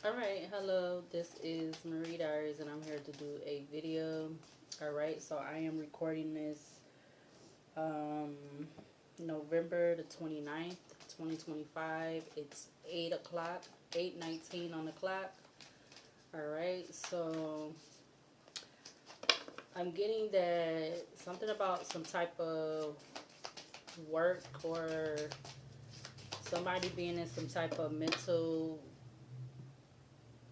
Alright, hello, this is Marie Diaries and I'm here to do a video. Alright, so I am recording this um, November the 29th, 2025. It's 8 o'clock, 8:19 on the clock. Alright, so I'm getting that something about some type of work or somebody being in some type of mental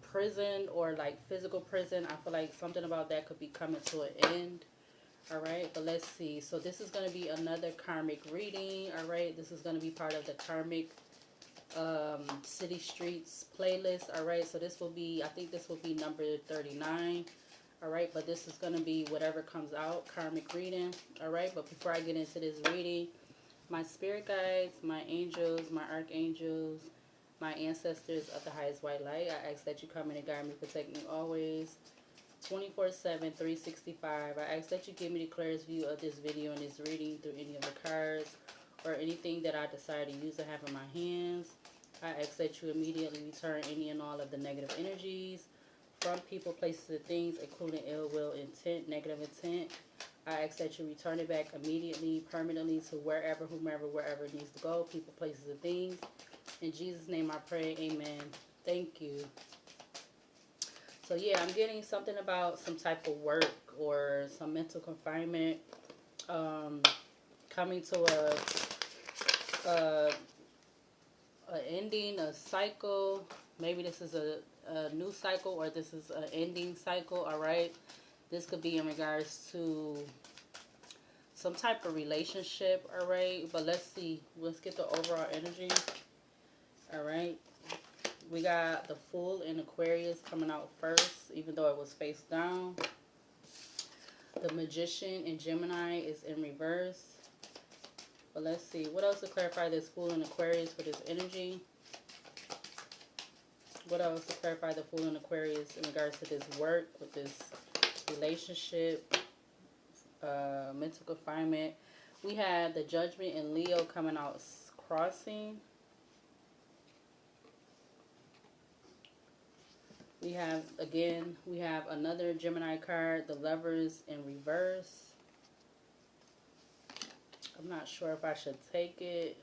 prison or like physical prison. I feel like something about that could be coming to an end. All right, but let's see. So this is going to be another karmic reading. All right, this is going to be part of the karmic city streets playlist. All right, so this will be, I think this will be number 39. All right, but this is going to be whatever comes out, karmic reading. All right, but before I get into this reading, my spirit guides, my angels, my archangels, my ancestors of the highest white light, I ask that you come in and guide me, protect me always, 24/7, 365. I ask that you give me the clearest view of this video and this reading through any of the cards or anything that I decide to use or have in my hands. I ask that you immediately return any and all of the negative energies from people, places, and things, including ill will, intent, negative intent. I ask that you return it back immediately, permanently to wherever, whomever, wherever it needs to go, people, places, and things. In Jesus' name I pray, amen. Thank you. So yeah, I'm getting something about some type of work or some mental confinement coming to a ending, a cycle. Maybe this is a new cycle or this is an ending cycle, all right? This could be in regards to some type of relationship, all right? But let's see. Let's get the overall energy, all right? We got the Fool in Aquarius coming out first, even though it was face down. The Magician in Gemini is in reverse. But let's see. What else to clarify this Fool in Aquarius for this energy? What else to clarify the Fool in Aquarius in regards to this work, with this relationship, mental confinement? We had the Judgment in Leo coming out crossing. We have, again, we have another Gemini card, the Lovers in reverse. I'm not sure if I should take it.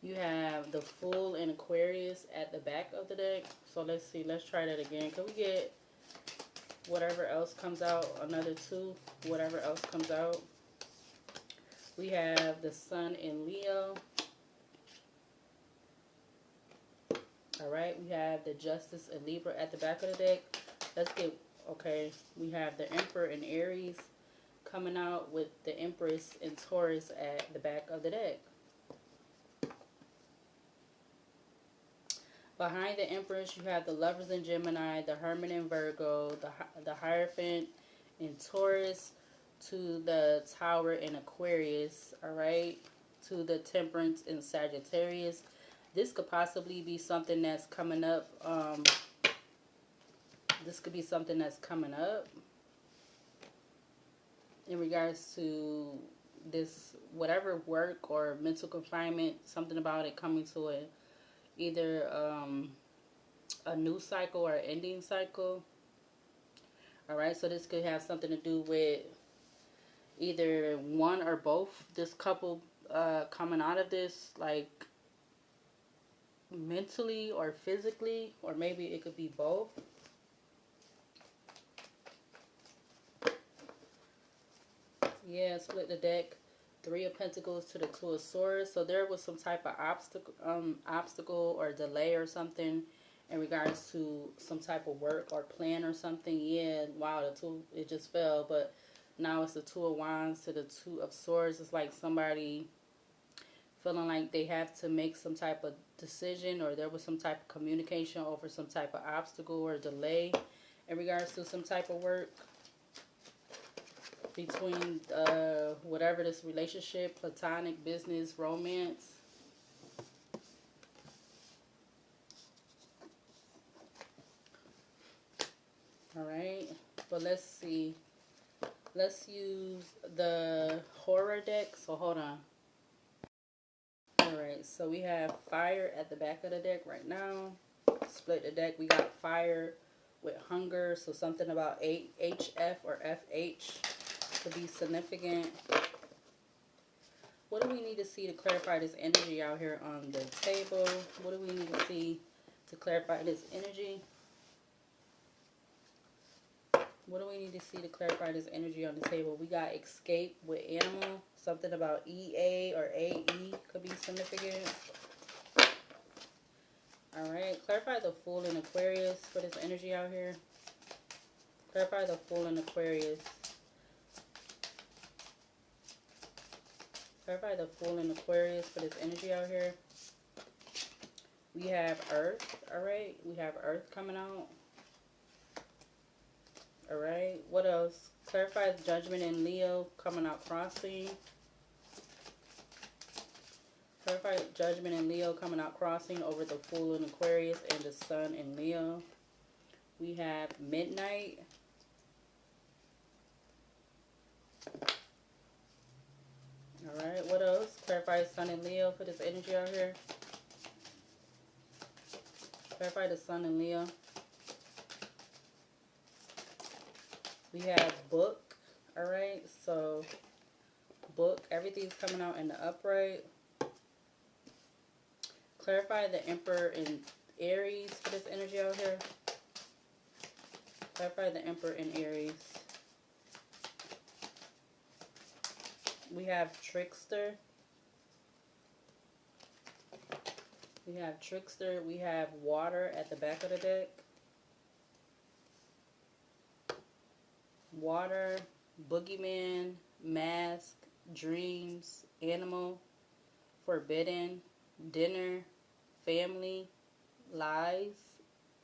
You have the Fool in Aquarius at the back of the deck. So let's see, let's try that again. Can we get whatever else comes out, another two, whatever else comes out? We have the Sun in Leo. Alright, we have the Justice in Libra at the back of the deck. Let's get, okay, we have the Emperor in Aries coming out with the Empress in Taurus at the back of the deck. Behind the Empress, you have the Lovers in Gemini, the Hermit in Virgo, the Hierophant in Taurus, to the Tower in Aquarius, alright, to the Temperance in Sagittarius. This could possibly be something that's coming up. This could be something that's coming up in regards to this, whatever work or mental confinement, something about it coming to either a new cycle or an ending cycle. Alright, so this could have something to do with either one or both, this couple coming out of this, like mentally or physically, or maybe it could be both. Yeah, split the deck. Three of Pentacles to the Two of Swords. So there was some type of obstacle or delay or something in regards to some type of work or plan or something. Yeah, wow, the two, it just fell. But now it's the Two of Wands to the Two of Swords. It's like somebody feeling like they have to make some type of decision, or there was some type of communication over some type of obstacle or delay in regards to some type of work between whatever this relationship, platonic, business, romance. Alright, but let's see. Let's use the horror deck. So hold on. right, so we have fire at the back of the deck right now. Split the deck. We got fire with hunger, so something about HF or FH could be significant. What do we need to see to clarify this energy out here on the table? What do we need to see to clarify this energy? What do we need to see to clarify this energy on the table? We got escape with animal. Something about EA or AE could be significant. Alright, clarify the Fool in Aquarius for this energy out here. Clarify the Fool in Aquarius. Clarify the Fool in Aquarius for this energy out here. We have Earth, alright? We have Earth coming out. Alright, what else? Clarify the Judgment in Leo coming out crossing. Clarify Judgment in Leo coming out crossing over the Fool in Aquarius and the Sun in Leo. We have Midnight. Alright, what else? Clarify Sun in Leo for this energy out here. Clarify the Sun in Leo. We have Book. Alright, so Book. Everything's coming out in the upright. Clarify the Emperor in Aries for this energy out here. Clarify the Emperor in Aries. We have Trickster. We have Trickster. We have Water at the back of the deck. Water, Boogeyman, Mask, Dreams, Animal, Forbidden, Dinner, Family, Lies,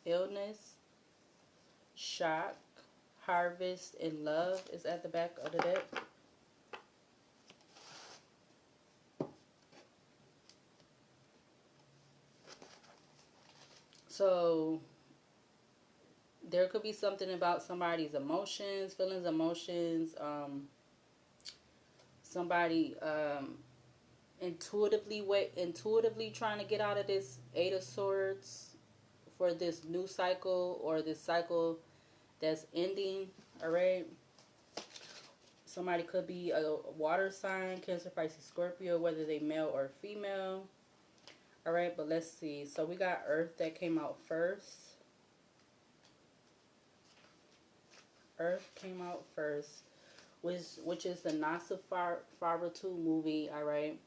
Illness, Shock, Harvest, and Love is at the back of the deck. So there could be something about somebody's emotions, feelings, emotions, somebody intuitively trying to get out of this Eight of Swords for this new cycle or this cycle that's ending. All right, somebody could be a water sign, Cancer, Pisces, Scorpio, whether they male or female. All right, but let's see. So we got Earth that came out first. Earth came out first, which is the Nosferatu movie. All right,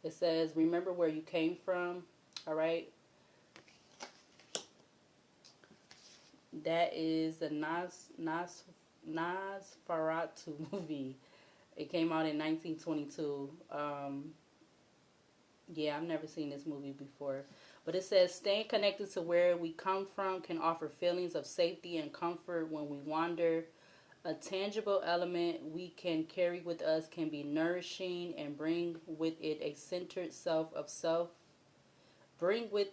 it says, remember where you came from. All right, that is the Nosferatu movie. It came out in 1922. Yeah, I've never seen this movie before. But it says, staying connected to where we come from can offer feelings of safety and comfort when we wander. A tangible element we can carry with us can be nourishing and bring with it a centered self of self. Bring with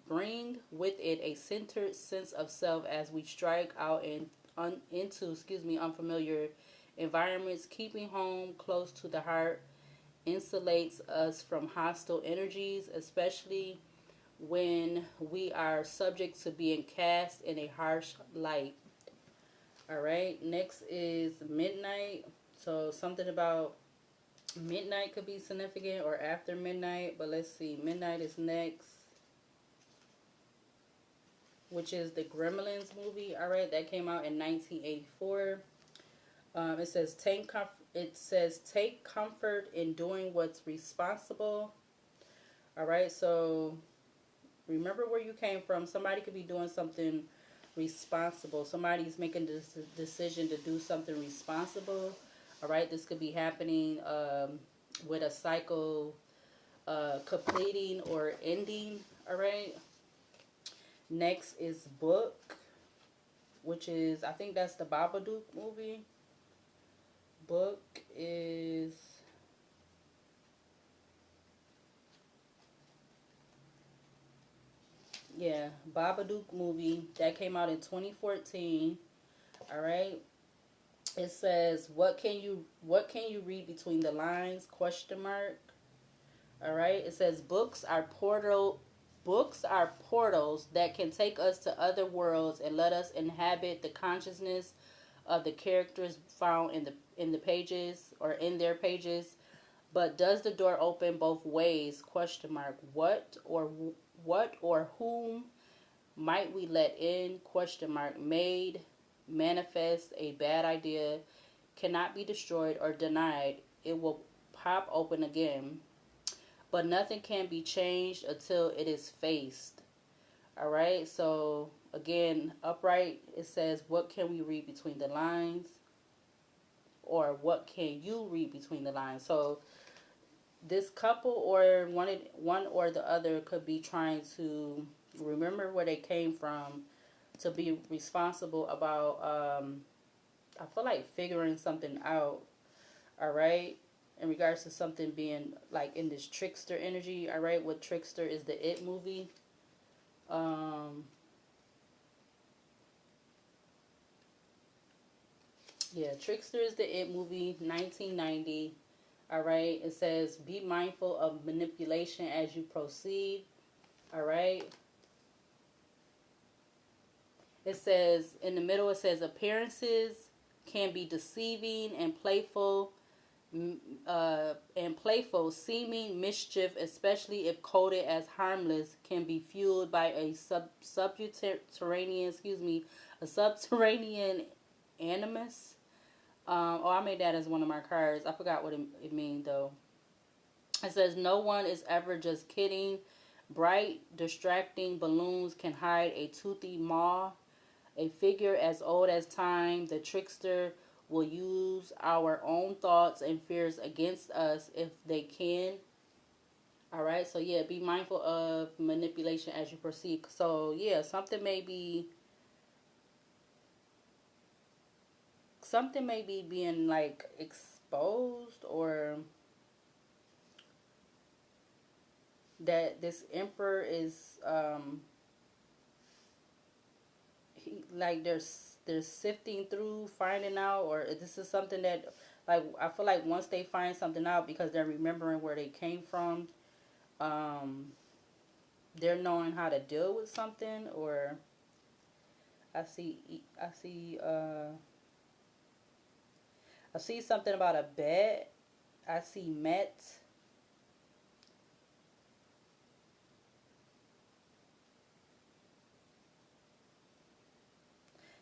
it a centered sense of self as we strike out into unfamiliar environments. Keeping home close to the heart insulates us from hostile energies, especially when we are subject to being cast in a harsh light. All right, next is Midnight. So something about midnight could be significant or after midnight, but let's see. Midnight is next, which is the Gremlins movie. All right, that came out in 1984. It says take comfort in doing what's responsible. All right, so remember where you came from. Somebody could be doing something responsible. Somebody's making this decision to do something responsible. All right, this could be happening with a cycle completing or ending. All right. Next is Book, which is, I think that's the Babadook movie. Book is, yeah, Babadook movie that came out in 2014. All right. It says, what can you read between the lines? Question mark. All right. It says books are portals that can take us to other worlds and let us inhabit the consciousness of the characters found in the pages or in their pages. But does the door open both ways? Question mark. What or whom might we let in? Question mark. Made manifest a bad idea cannot be destroyed or denied. It will pop open again. But nothing can be changed until it is faced. All right. So again, upright, it says, what can we read between the lines? Or what can you read between the lines? So this couple or one or the other could be trying to remember where they came from, to be responsible about I feel like figuring something out. All right, in regards to something being like in this trickster energy. All right, what trickster is the It movie. um yeah, Trickster is the It movie, 1990. All right, it says be mindful of manipulation as you proceed. All right, it says in the middle, it says appearances can be deceiving and playful seeming mischief, especially if coded as harmless, can be fueled by a subterranean, a subterranean animus. Oh, I made that as one of my cards. I forgot what it means though. It says no one is ever just kidding. Bright, distracting balloons can hide a toothy maw. A figure as old as time, the trickster will use our own thoughts and fears against us if they can. All right, so yeah, be mindful of manipulation as you proceed. So yeah, something may be being like exposed, or that this emperor is like they're sifting through, finding out, or this is something that, like, I feel like once they find something out, because they're remembering where they came from, um they're knowing how to deal with something. Or I see I see something about a bed. I see met.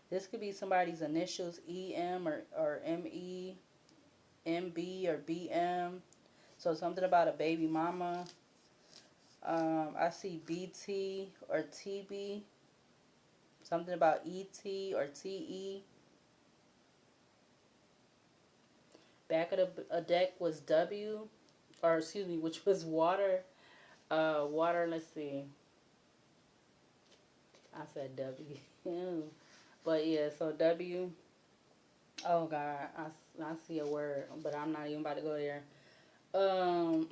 This could be somebody's initials, EM or ME, MB or BM. So something about a baby mama. I see BT or TB. Something about ET or TE. Back of the a deck was W, or excuse me, which was water. Water. Let's see. I said W. But yeah, so W. Oh God, I see a word, but I'm not even about to go there. Um,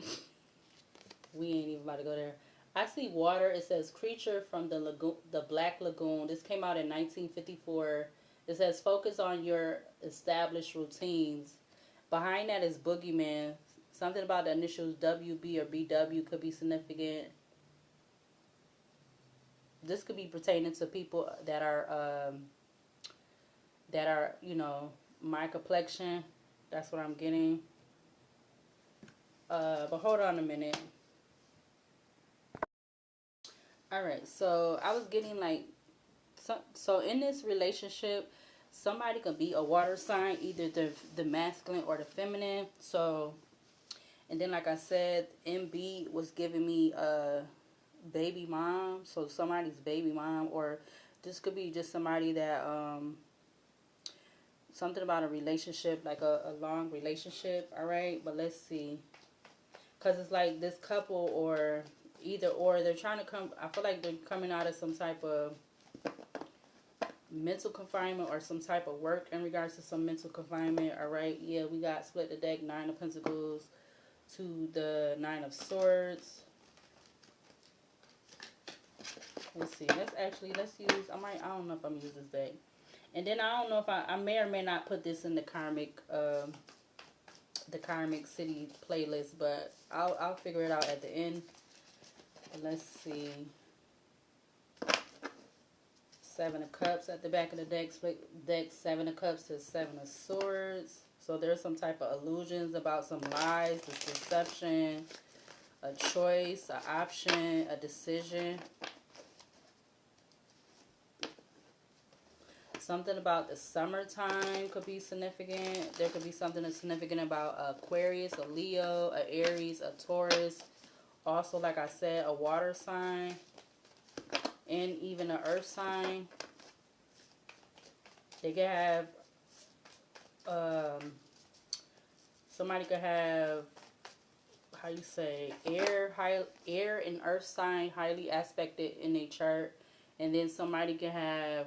we ain't even about to go there. I see water. It says creature from the lagoon, the Black Lagoon. This came out in 1954. It says focus on your established routines. Behind that is boogeyman. Something about the initials WB or BW could be significant. This could be pertaining to people that are my complexion. That's what I'm getting. But hold on a minute. All right, so I was getting like so in this relationship, somebody could be a water sign, either the masculine or the feminine. So, and then like I said, MB was giving me a baby mom, so somebody's baby mom, or this could be just somebody that something about a relationship, like a long relationship. All right, but let's see, because it's like this couple, or either or, they're trying to come, I feel like they're coming out of some type of mental confinement or some type of work in regards to some mental confinement. All right, yeah, we got split the deck, Nine of Pentacles to the Nine of Swords. Let's see, let's use, I don't know if I'm gonna use this deck. And then I don't know if I may or may not put this in the karmic the Karmic City playlist, but I'll figure it out at the end. Let's see. Seven of Cups at the back of the deck. Seven of Cups to Seven of Swords. So there's some type of illusions about some lies, this deception, a choice, an option, a decision. Something about the summertime could be significant. There could be something that's significant about Aquarius, a Leo, a Aries, a Taurus. Also, like I said, a water sign. And even an earth sign. They could have, somebody could have, how you say, air and earth sign highly aspected in their chart. And then somebody can have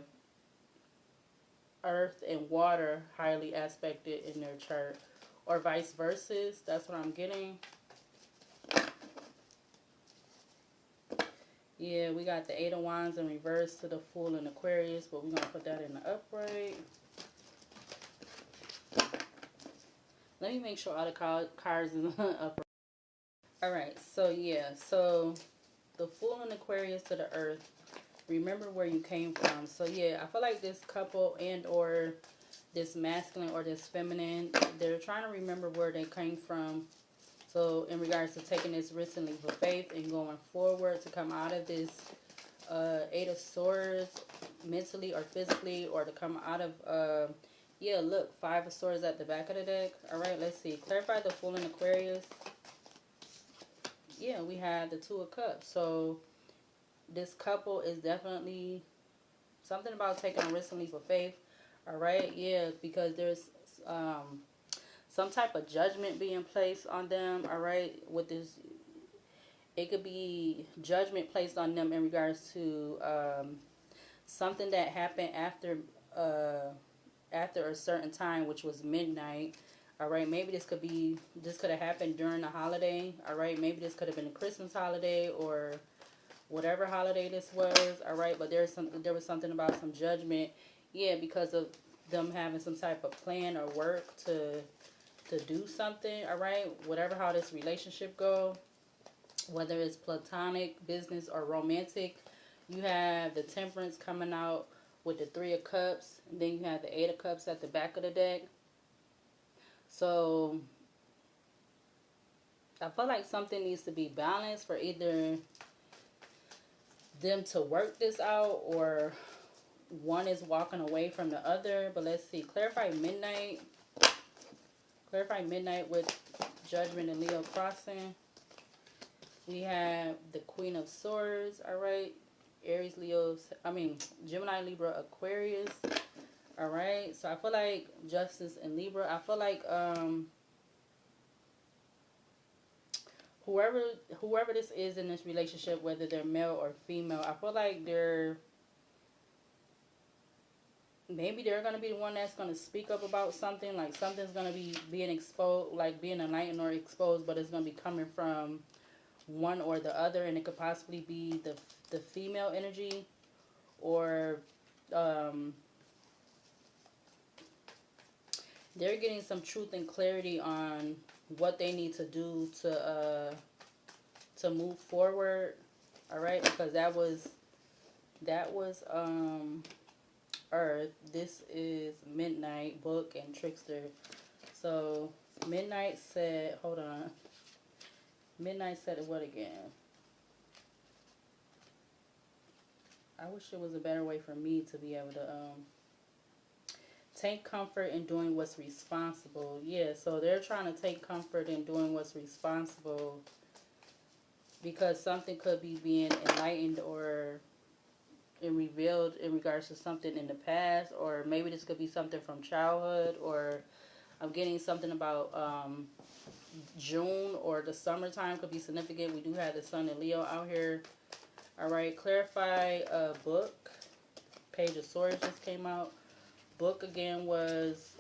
earth and water highly aspected in their chart. Or vice versa. That's what I'm getting. Yeah, we got the Eight of Wands in reverse to the Fool in Aquarius, but we're going to put that in the upright. Let me make sure all the cards in the upright. Alright, so yeah, so the Fool in Aquarius to the Earth. Remember where you came from. So yeah, I feel like this couple and or this masculine or this feminine, they're trying to remember where they came from. So in regards to taking this risk and leap of faith and going forward to come out of this Eight of Swords mentally or physically, or to come out of, yeah, look, Five of Swords at the back of the deck. All right, let's see. Clarify the Fool in Aquarius. Yeah, we have the Two of Cups. So this couple is definitely something about taking a risk and leap of faith. All right, yeah, because there's some type of judgment being placed on them, all right, with this. It could be judgment placed on them in regards to something that happened after a certain time, which was midnight, all right. Maybe this could have happened during a holiday, all right. Maybe this could have been a Christmas holiday or whatever holiday this was, all right. But there was something about some judgment, yeah, because of them having some type of plan or work to do something, all right, whatever how this relationship go, whether it's platonic, business, or romantic. You have the Temperance coming out with the Three of Cups, and then you have the Eight of Cups at the back of the deck. So I feel like something needs to be balanced for either them to work this out or one is walking away from the other. But let's see, clarify Midnight. Clarify Midnight with Judgment and Leo crossing. We have the Queen of Swords, all right. Aries, Gemini, Libra, Aquarius. All right. So I feel like Justice and Libra. I feel like whoever this is in this relationship, whether they're male or female, I feel like maybe they're going to be the one that's going to speak up about something. Like something's going to be being exposed, like being enlightened or exposed, but it's going to be coming from one or the other. And it could possibly be the female energy, or they're getting some truth and clarity on what they need to do to move forward. All right, because that was Earth. This is Midnight, Book, and Trickster. So Midnight said, hold on. Midnight said what again? I wish there was a better way for me to be able to take comfort in doing what's responsible. Yeah, so they're trying to take comfort in doing what's responsible because something could be being enlightened or revealed in regards to something in the past, or maybe this could be something from childhood, or I'm getting something about June or the summertime could be significant. We do have the Sun and Leo out here. All right, clarify Book. Page of Swords just came out. Book again was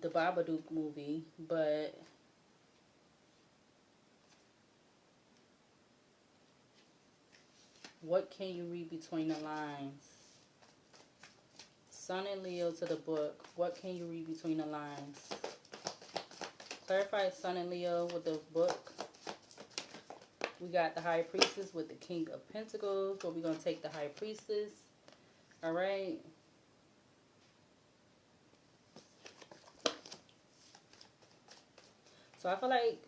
the Babadook movie, but what can you read between the lines? Sun and Leo to the book. What can you read between the lines? Clarify Sun and Leo with the book. We got the High Priestess with the King of Pentacles, but we're going to take the High Priestess. All right. So I feel like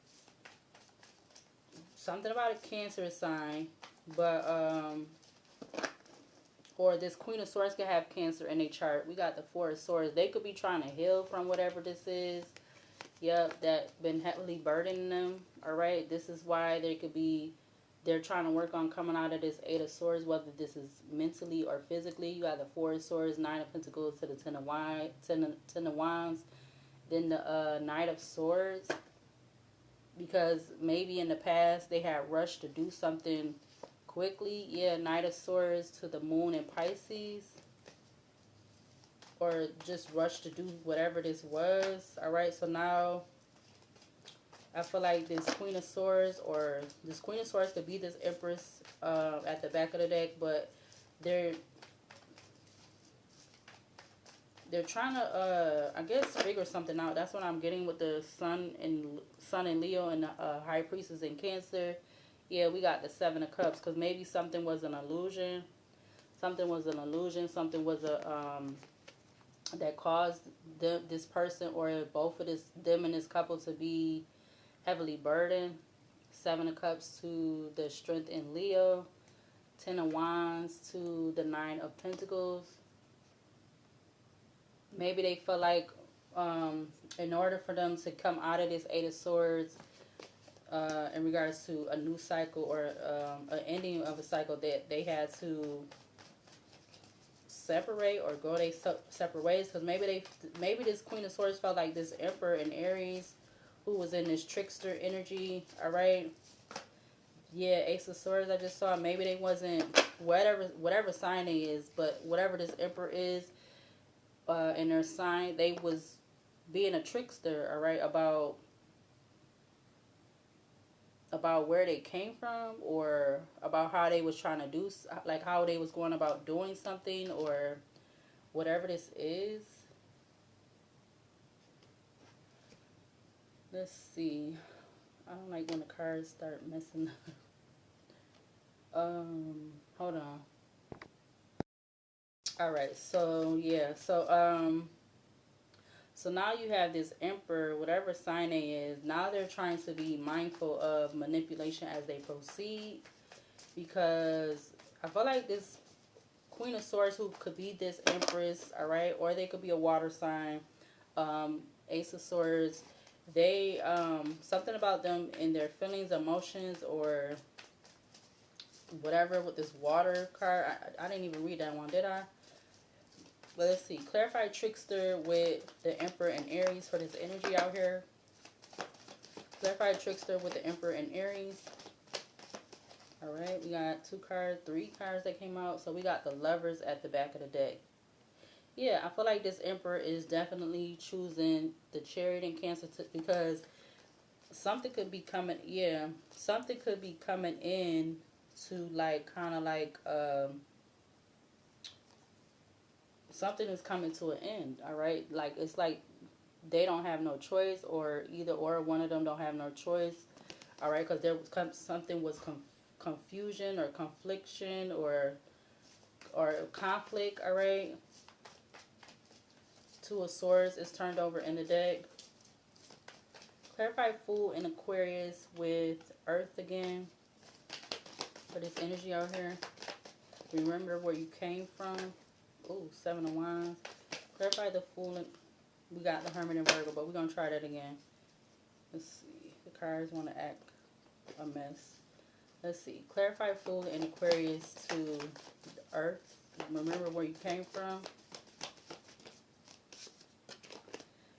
something about a Cancer sign, but or this Queen of Swords could have Cancer in their chart. We got the Four of Swords. They could be trying to heal from whatever this is. Yep, that been heavily burdening them. All right, this is why they're trying to work on coming out of this Eight of Swords, whether this is mentally or physically. You got the Four of Swords, Nine of Pentacles to the Ten of Wands, then the Knight of Swords. Because maybe in the past they had rushed to do something quickly. Yeah, Knight of Swords to the Moon in Pisces. Or just rushed to do whatever this was. Alright, so now I feel like this Queen of Swords, or this Queen of Swords could be this Empress at the back of the deck, but they're trying to I guess figure something out. That's what I'm getting with the Sun and Leo and the High Priestess in Cancer. Yeah, we got the Seven of Cups, because maybe something was an illusion. Something was a that caused this person or both of them and this couple to be heavily burdened. Seven of Cups to the Strength in Leo. Ten of Wands to the Nine of Pentacles. Maybe they feel like in order for them to come out of this Eight of Swords in regards to a new cycle or an ending of a cycle, that they had to separate or go their separate ways, because maybe this Queen of Swords felt like this Emperor in Aries who was in this trickster energy. All right, yeah, Ace of Swords I just saw. Maybe they wasn't whatever sign they is, but whatever this Emperor is in their sign, they was being a trickster. All right, about where they came from, or about how they was trying to do, like how they was going about doing something, or whatever this is. Let's see. I don't like when the cards start messing up. Hold on. All right, so yeah, so now you have this Emperor, whatever sign they is. Now they're trying to be mindful of manipulation as they proceed, because I feel like this Queen of Swords, who could be this Empress, all right, or they could be a water sign. Ace of Swords, they something about them in their feelings, emotions, or whatever with this water card. I didn't even read that one, did I? But let's see. Clarify Trickster with the Emperor and Aries for this energy out here. Clarify Trickster with the Emperor and Aries. Alright, we got three cards that came out. So we got the Lovers at the back of the deck. Yeah, I feel like this Emperor is definitely choosing the Chariot in Cancer because something could be coming, something could be coming in to like, kind of like, something is coming to an end, all right? Like, it's like they don't have no choice, or either or one of them don't have no choice, all right? Because there was something was confusion or confliction or conflict, all right? Two of Swords is turned over in the deck. Clarify Fool in Aquarius with Earth again for this energy out here. Remember where you came from. Ooh, Seven of Wands. Clarify the Fool. We got the Hermit and Virgo, but we're going to try that again. Let's see. The cards want to act a mess. Let's see. Clarify Fool in Aquarius to the Earth. Remember where you came from.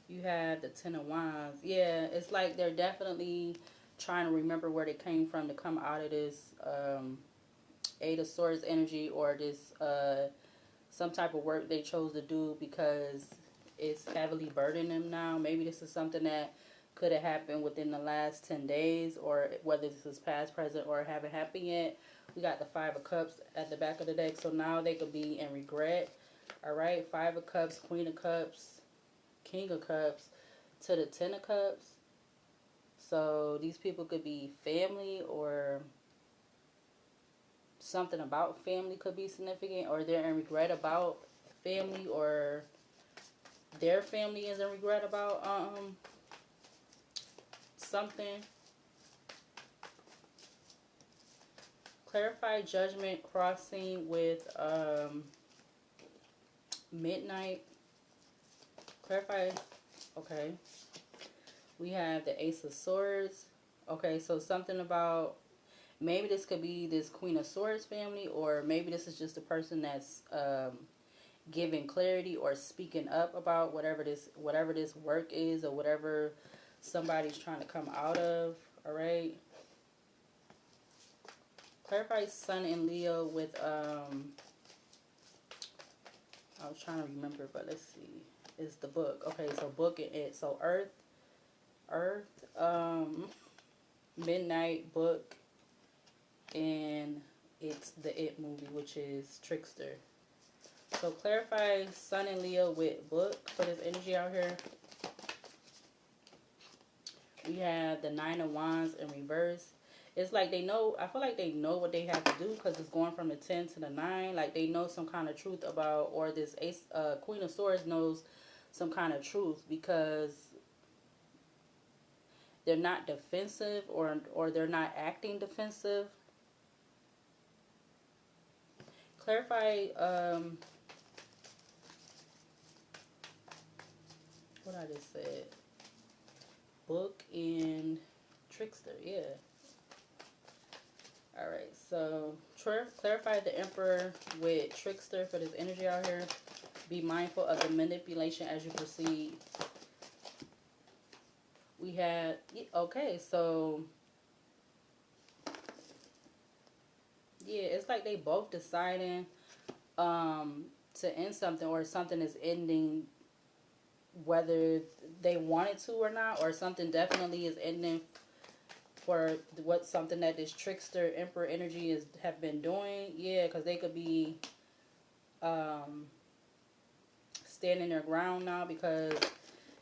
You had the Ten of Wands. Yeah, it's like they're definitely trying to remember where they came from to come out of this Eight of Swords energy, or this some type of work they chose to do because it's heavily burdening them now. Maybe this is something that could have happened within the last 10 days, or whether this is past, present, or haven't happened yet. We got the Five of Cups at the back of the deck, so now they could be in regret. All right, Five of Cups, Queen of Cups, King of Cups to the Ten of Cups. So these people could be family, or something about family could be significant, or they're in regret about family, or their family is in regret about something. Clarify Judgment crossing with Midnight. Clarify. Okay. We have the Ace of Swords. Okay, so something about, maybe this could be this Queen of Swords family, or maybe this is just a person that's giving clarity or speaking up about whatever this work is, or whatever somebody's trying to come out of. All right. Clarify Sun and Leo with I was trying to remember, but let's see. It's the book. Okay, so book and it. So Earth, Midnight, book, and it's the It movie, which is Trickster. So clarify Sun and Leo with book for this energy out here. We have the Nine of Wands in reverse. It's like they know, I feel like they know what they have to do, because it's going from the 10 to the 9. Like they know some kind of truth about, or this Ace, Queen of Swords knows some kind of truth, because they're not defensive, or they're not acting defensive. Clarify what I just said. Book and Trickster, yeah. Alright, so clarify the Emperor with Trickster for this energy out here. Be mindful of the manipulation as you proceed. We had, okay, so yeah, it's like they both deciding to end something, or something is ending, whether they wanted to or not, or something definitely is ending for something that this Trickster Emperor energy have been doing. Yeah, because they could be standing their ground now, because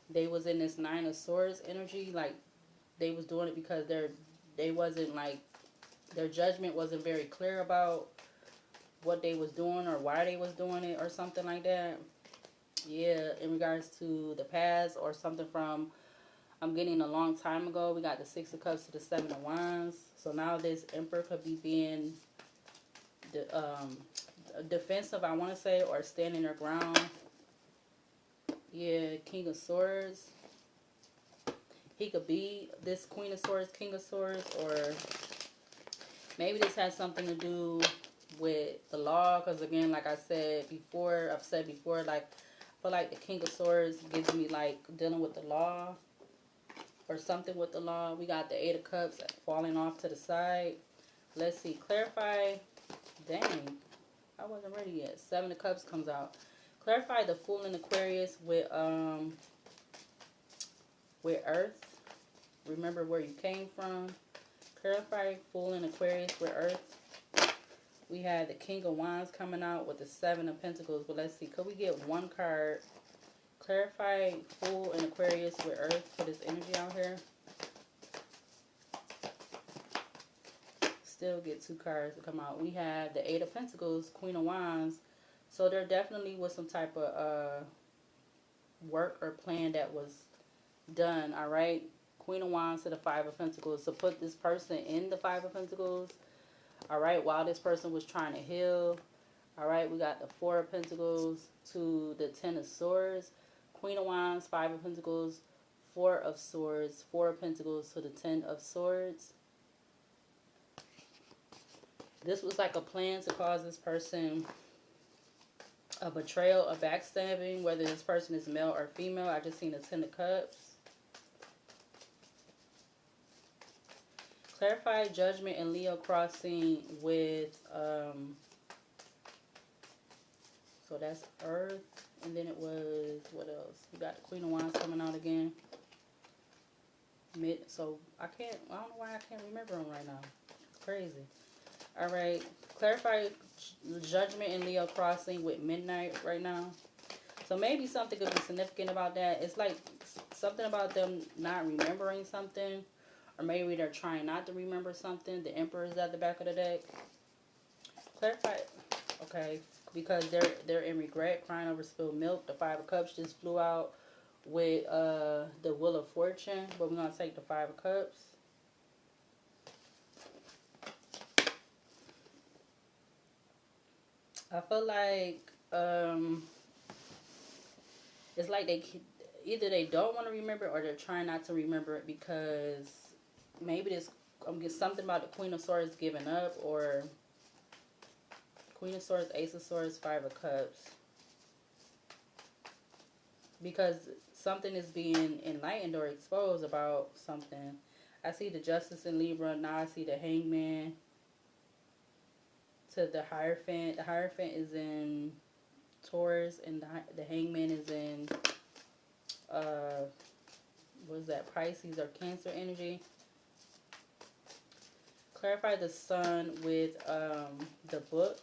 they was in this Nine of Swords energy. Like they was doing it because they wasn't like, their judgment wasn't very clear about what they was doing or why they was doing it, or something like that. Yeah, in regards to the past, or something from, I'm getting a long time ago. We got the Six of Cups to the Seven of Wands. So now this Emperor could be being defensive, I want to say, or standing their ground. Yeah, King of Swords. He could be this Queen of Swords, King of Swords, or maybe this has something to do with the law. Because again, like I've said before, like, I feel like the King of Swords gives me like dealing with the law, or something with the law. We got the Eight of Cups falling off to the side. Let's see. Clarify. Dang. I wasn't ready yet. Seven of Cups comes out. Clarify the Fool in Aquarius with Earth. Remember where you came from. Clarify Fool in Aquarius with Earth. We had the King of Wands coming out with the Seven of Pentacles. But let's see. Could we get one card? Clarify Fool in Aquarius with Earth for this energy out here. Still get two cards to come out. We have the Eight of Pentacles, Queen of Wands. So there definitely was some type of work or plan that was done, all right? Queen of Wands to the Five of Pentacles. So put this person in the Five of Pentacles, all right, while this person was trying to heal. All right, we got the Four of Pentacles to the Ten of Swords. Queen of Wands, Five of Pentacles, Four of Swords, Four of Pentacles to the Ten of Swords. This was like a plan to cause this person a betrayal, a backstabbing, whether this person is male or female. I just seen the Ten of Cups. Clarify Judgment and Leo crossing with, so that's Earth. And then it was, what else? We got the Queen of Wands coming out again. So I don't know why I can't remember them right now. It's crazy. All right. Clarify judgment in Leo crossing with midnight right now. So maybe something could be significant about that. It's like something about them not remembering something. Or maybe they're trying not to remember something. The Emperor is at the back of the deck. Clarify. Okay. Because they're in regret, crying over spilled milk. The Five of Cups just flew out with the Wheel of Fortune. But we're going to take the Five of Cups. I feel like it's like either they don't want to remember it or they're trying not to remember it because maybe this I'm getting something about the Queen of Swords giving up, or Queen of Swords, Ace of Swords, Five of Cups, because something is being enlightened or exposed about something. I see the Justice in Libra. Now I see the Hangman to the Hierophant. The Hierophant is in Taurus, and the Hangman is in what is that, Pisces or Cancer energy. Clarify the Sun with the Book.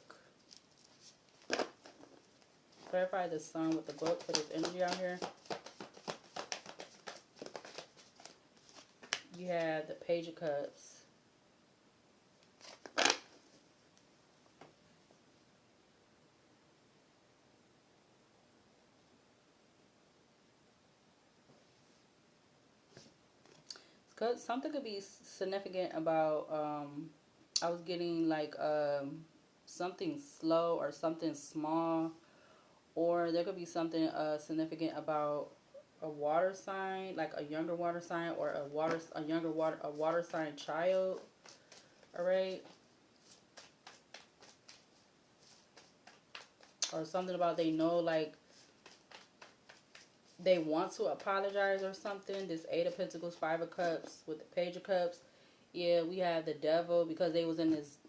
Clarify the Sun with the Book for this energy out here. You have the Page of Cups. Something could be significant about, I was getting like something slow or something small, or there could be something significant about a water sign, like a younger water sign, or a water sign child. All right, or something about they know, like they want to apologize or something. This Eight of Pentacles, Five of Cups with the Page of Cups. Yeah, we have the Devil because they was in this,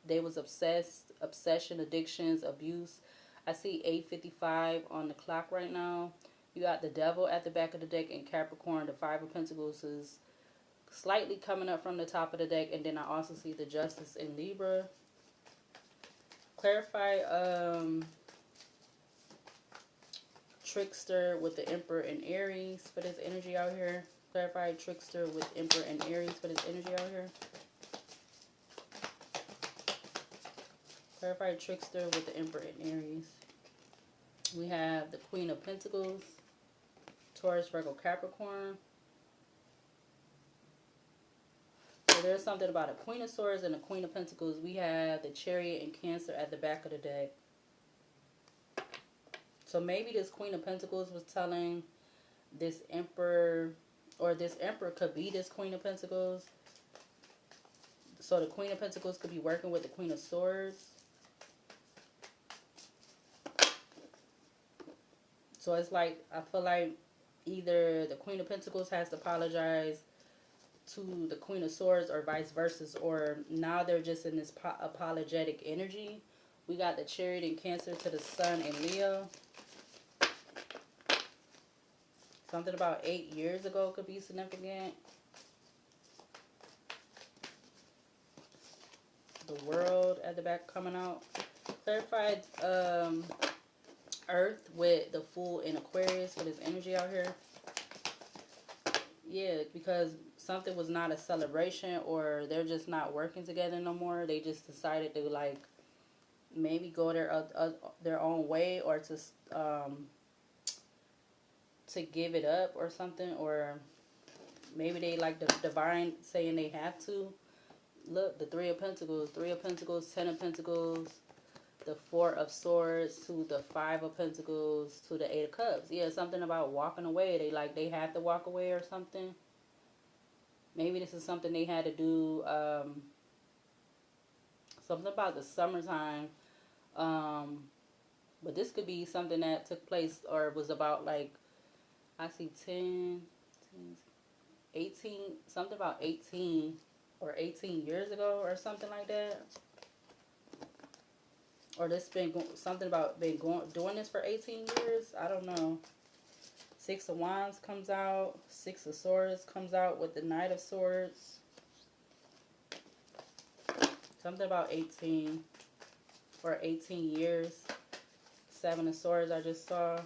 they was obsession, addictions, abuse. I see 8:55 on the clock right now. You got the Devil at the back of the deck in Capricorn. The Five of Pentacles is slightly coming up from the top of the deck, and then I also see the Justice in Libra. Clarify Trickster with the Emperor and Aries for this energy out here. Clarify Trickster with Emperor and Aries for this energy out here. Clarify Trickster with the Emperor and Aries. We have the Queen of Pentacles, Taurus, Virgo, Capricorn. So there's something about a Queen of Swords and a Queen of Pentacles. We have the Chariot and Cancer at the back of the deck. So maybe this Queen of Pentacles was telling this Emperor, or this Emperor could be this Queen of Pentacles. So the Queen of Pentacles could be working with the Queen of Swords. So it's like, I feel like either the Queen of Pentacles has to apologize to the Queen of Swords or vice versa. Or now they're just in this apologetic energy. We got the Chariot and Cancer to the Sun and Leo. Something about 8 years ago could be significant. The World at the back coming out. Clarified Earth with the Fool in Aquarius for this energy out here. Yeah, because something was not a celebration, or they're just not working together no more. They just decided to like maybe go their own way, or to give it up or something, or maybe they like the divine saying they have to. Look, the Three of Pentacles, Ten of Pentacles, the Four of Swords to the Five of Pentacles to the Eight of Cups. Yeah, something about walking away. They have to walk away or something. Maybe this is something they had to do. Something about the summertime. But this could be something that took place or was about, like, I see 10, 18, something about 18 or 18 years ago or something like that. Or this been something about doing this for 18 years. I don't know. Six of Wands comes out. Six of Swords comes out with the Knight of Swords. Something about 18. or 18 years. Seven of Swords I just saw.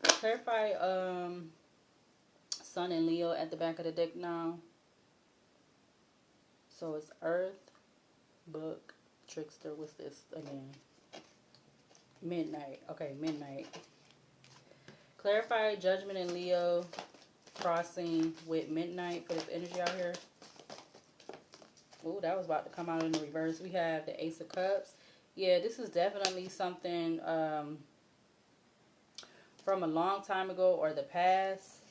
Clarify Sun and Leo at the back of the deck now. So it's Earth, Book, Trickster. What's this again? Midnight. Okay, Midnight. Clarify Judgment and Leo crossing with Midnight for this energy out here. Ooh, that was about to come out in the reverse. We have the Ace of Cups. Yeah, this is definitely something from a long time ago or the past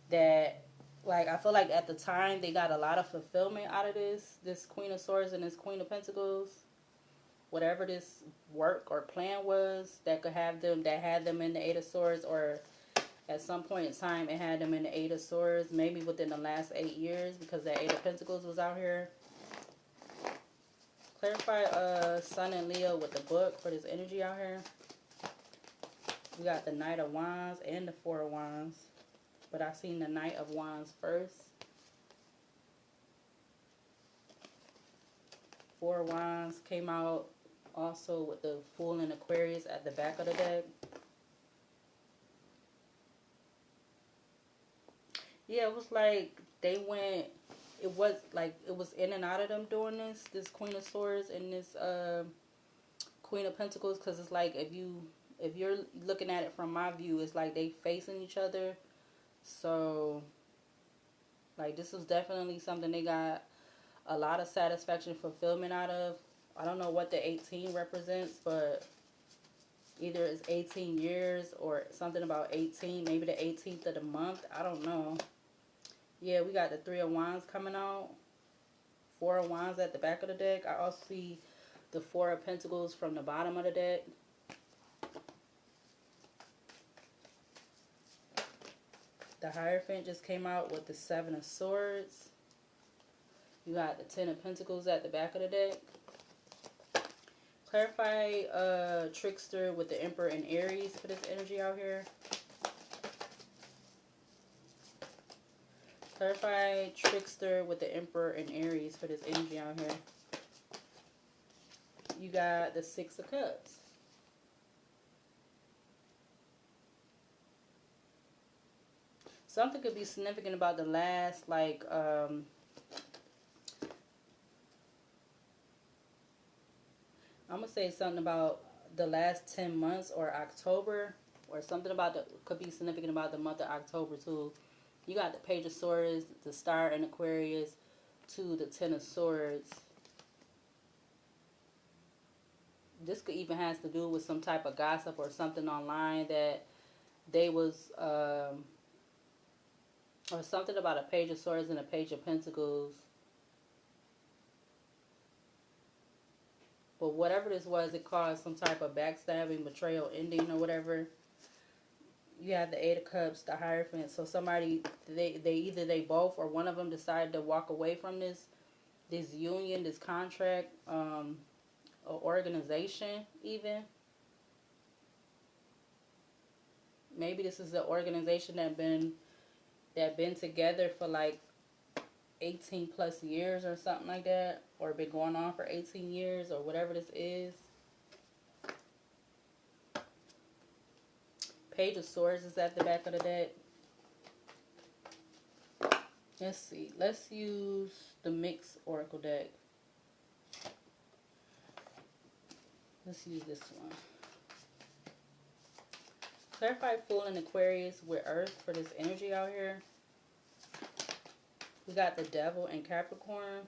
that, like, I feel like at the time they got a lot of fulfillment out of this Queen of Swords and this Queen of Pentacles. Whatever this work or plan was that could have them, that had them in the Eight of Swords, or at some point in time it had them in the Eight of Swords, maybe within the last 8 years, because that Eight of Pentacles was out here. Clarify Sun and Leo with the Book for this energy out here. We got the Knight of Wands and the Four of Wands, but I seen the Knight of Wands first. Four of Wands came out also with the Fool and Aquarius at the back of the deck. Yeah, it was like they went, it was like it was in and out of them doing this Queen of Swords and this Queen of Pentacles, because it's like if you're looking at it from my view, it's like they facing each other. So like this was definitely something they got a lot of satisfaction, fulfillment out of. I don't know what the 18 represents, but either it's 18 years or something about 18, maybe the 18th of the month. I don't know. Yeah, we got the Three of Wands coming out. Four of Wands at the back of the deck. I also see the Four of Pentacles from the bottom of the deck. The Hierophant just came out with the Seven of Swords. You got the Ten of Pentacles at the back of the deck. Clarify Trickster with the Emperor and Aries for this energy out here. Clarify Trickster with the Emperor and Aries for this energy out here. You got the Six of Cups. Something could be significant about the last, like, I'm going to say something about the last 10 months or October, or something about the, could be significant about the month of October too. You got the Page of Swords, the Star in Aquarius, to the Ten of Swords. This could even has to do with some type of gossip or something online that they was, or something about a Page of Swords and a Page of Pentacles. But whatever this was, it caused some type of backstabbing, betrayal, ending, or whatever. You have the Eight of Cups, the Hierophant. So somebody, they either they both or one of them decided to walk away from this union, this contract, or organization even. Maybe this is the organization that been together for like 18 plus years or something like that, or been going on for 18 years or whatever this is. Page of Swords is at the back of the deck. Let's see. Let's use the mixed oracle deck. Let's use this one. Clarify Fool and Aquarius with Earth for this energy out here. We got the Devil and Capricorn.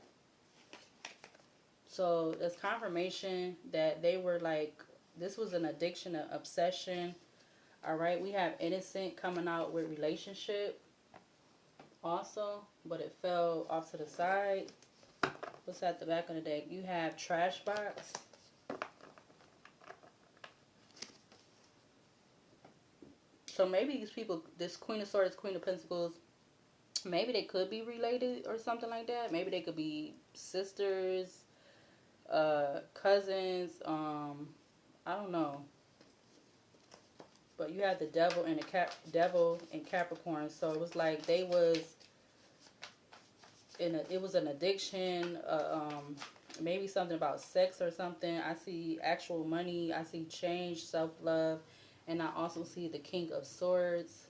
So there's confirmation that they were like, this was an addiction, an obsession. All right, we have Innocent coming out with relationship also, but it fell off to the side. What's at the back of the deck? You have Trash Box. So maybe these people, this Queen of Swords, Queen of Pentacles, maybe they could be related or something like that. Maybe they could be sisters, cousins, I don't know. But you had the Devil and Devil and Capricorn, so it was like they was it was an addiction, maybe something about sex or something. I see actual money. I see change, self-love. And I also see the King of Swords.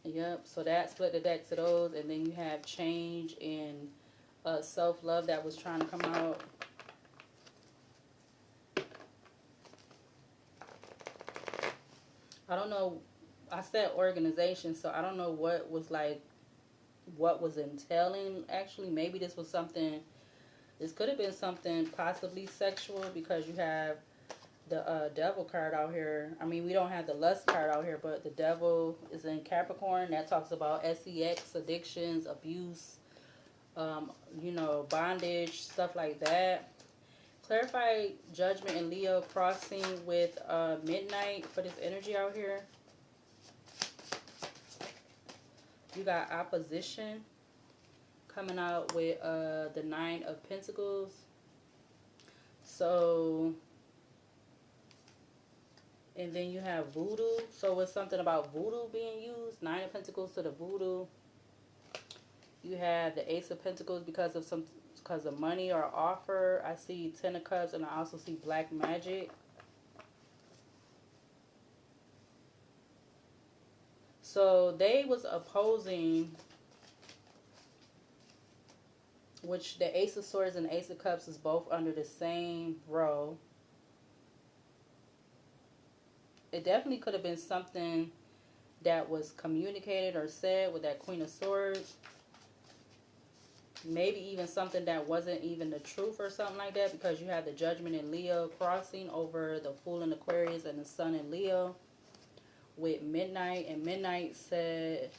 Yep. So that split the deck to those. And then you have change and self-love that was trying to come out. I don't know. I said organization, so I don't know what was like, what was entailing. Actually, maybe this was something. This could have been something possibly sexual because you have the devil card out here. I mean, we don't have the lust card out here, but the devil is in Capricorn. That talks about sex, addictions, abuse, you know, bondage, stuff like that. Clarify Judgment and Leo crossing with Midnight for this energy out here. You got opposition coming out with the Nine of Pentacles. So, and then you have voodoo. So it's something about voodoo being used. Nine of Pentacles to the voodoo. You have the Ace of Pentacles because of money or offer. I see Ten of Cups, and I also see black magic. So they was opposing, which the Ace of Swords and Ace of Cups is both under the same row. It definitely could have been something that was communicated or said with that Queen of Swords. Maybe even something that wasn't even the truth or something like that, because you have the Judgment in Leo crossing over the Fool in Aquarius and the Sun in Leo with Midnight. And Midnight said,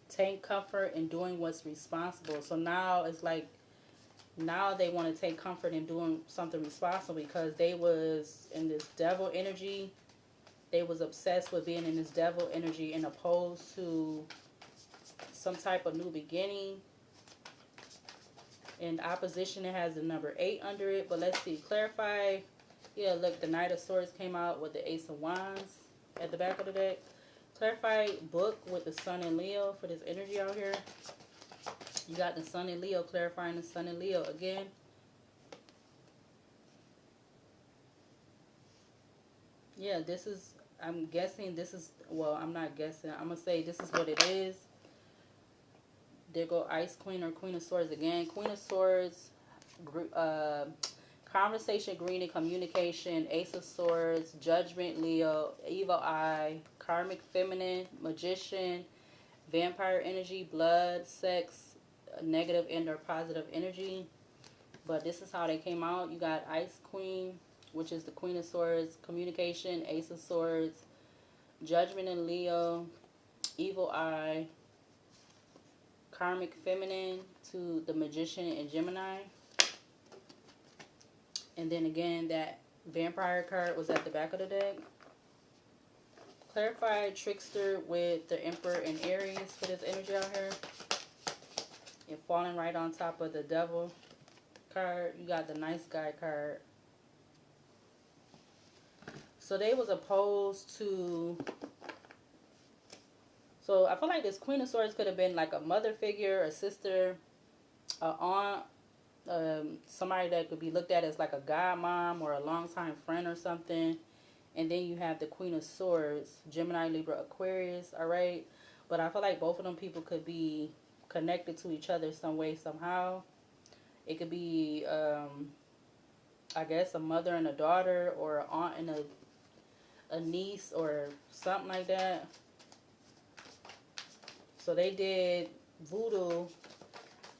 take comfort in doing what's responsible. So now it's like, now they want to take comfort in doing something responsible because they was in this devil energy. They was obsessed with being in this devil energy and opposed to some type of new beginning. In opposition, it has the number 8 under it. But let's see. Clarify. Yeah, look, the Knight of Swords came out with the Ace of Wands at the back of the deck. Clarify book with the Sun in Leo for this energy out here. You got the Sun in Leo, clarifying the Sun in Leo again. Yeah, this is, I'm guessing this is, well, I'm not guessing. I'm going to say this is what it is. There go Ice Queen or Queen of Swords again. Queen of Swords, conversation, green and communication, Ace of Swords, Judgment, Leo, Evil Eye, Karmic Feminine, Magician, Vampire energy, blood, sex, negative and or positive energy. But this is how they came out. You got Ice Queen, which is the Queen of Swords, communication, Ace of Swords, Judgment in Leo, Evil Eye, Karmic Feminine to the Magician and Gemini. And then again, that Vampire card was at the back of the deck. Clarify Trickster with the Emperor and Aries for this energy out here. And falling right on top of the Devil card, you got the Nice Guy card. So they was opposed to, so I feel like this Queen of Swords could have been like a mother figure, a sister, a aunt, somebody that could be looked at as like a godmom or a longtime friend or something. And then you have the Queen of Swords, Gemini, Libra, Aquarius, all right? But I feel like both of them people could be connected to each other some way, somehow. It could be, I guess, a mother and a daughter, or an aunt and a niece, or something like that. So they did voodoo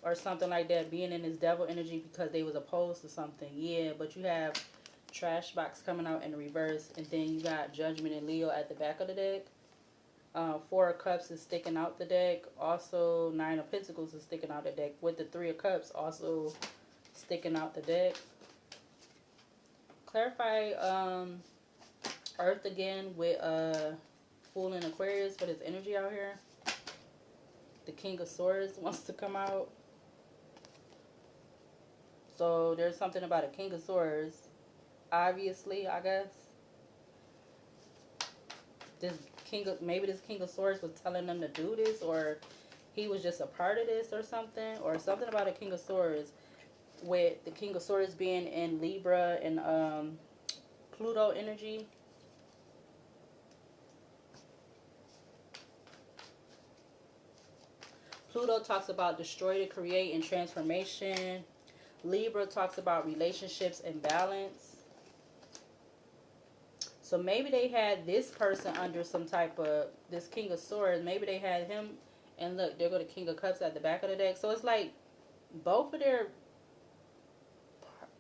or something like that, being in this devil energy because they was opposed to something. Yeah, but you have Trash Box coming out in reverse, and then you got Judgment and Leo at the back of the deck. Four of Cups is sticking out the deck. Also, Nine of Pentacles is sticking out the deck, with the Three of Cups also sticking out the deck. Clarify Earth again with Fool in Aquarius for this energy out here. The King of Swords wants to come out. So there's something about a King of Swords. Obviously, I guess. This maybe this King of Swords was telling them to do this, or he was just a part of this or something about a King of Swords, with the King of Swords being in Libra and Pluto energy. Pluto talks about destroy to create and transformation. Libra talks about relationships and balance. So maybe they had this person under some type of, this King of Swords, maybe they had him, and look, there go the King of Cups at the back of the deck. So it's like both of their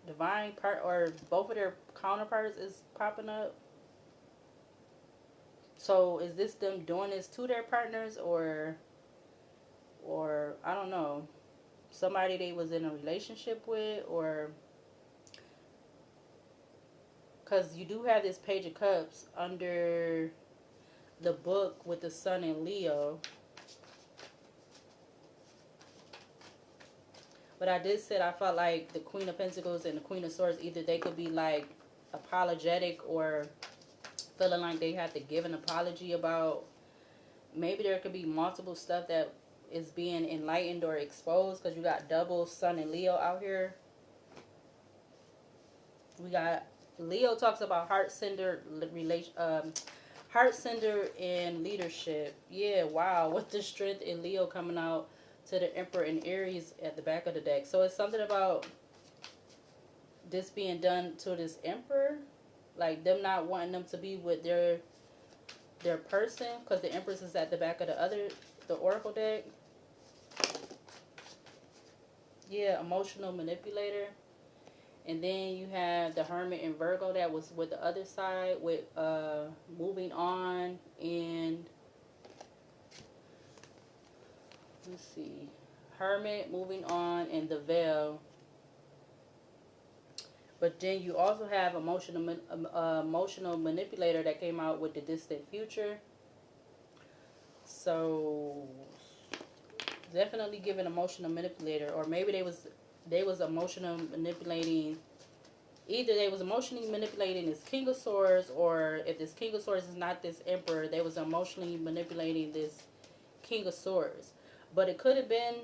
divine part, or both of their counterparts is popping up. So is this them doing this to their partners, or I don't know, somebody they was in a relationship with, or because you do have this Page of Cups under the book with the Sun in Leo. But I did say I felt like the Queen of Pentacles and the Queen of Swords, either they could be like apologetic or feeling like they have to give an apology about, maybe there could be multiple stuff that is being enlightened or exposed, because you got double Sun and Leo out here. We got Leo talks about heart-centered and leadership. Yeah, wow, with the strength in Leo coming out to the Emperor and Aries at the back of the deck. So it's something about this being done to this Emperor, like them not wanting them to be with their person, because the Empress is at the back of the Oracle deck. Yeah, emotional manipulator. And then you have the Hermit in Virgo that was with the other side with moving on, and let's see, Hermit, moving on, and the Veil. But then you also have emotional manipulator that came out with the distant future. So definitely give an emotional manipulator, or maybe they was emotional manipulating. Either they was emotionally manipulating this King of Swords, or if this King of Swords is not this Emperor, they was emotionally manipulating this King of Swords. But it could have been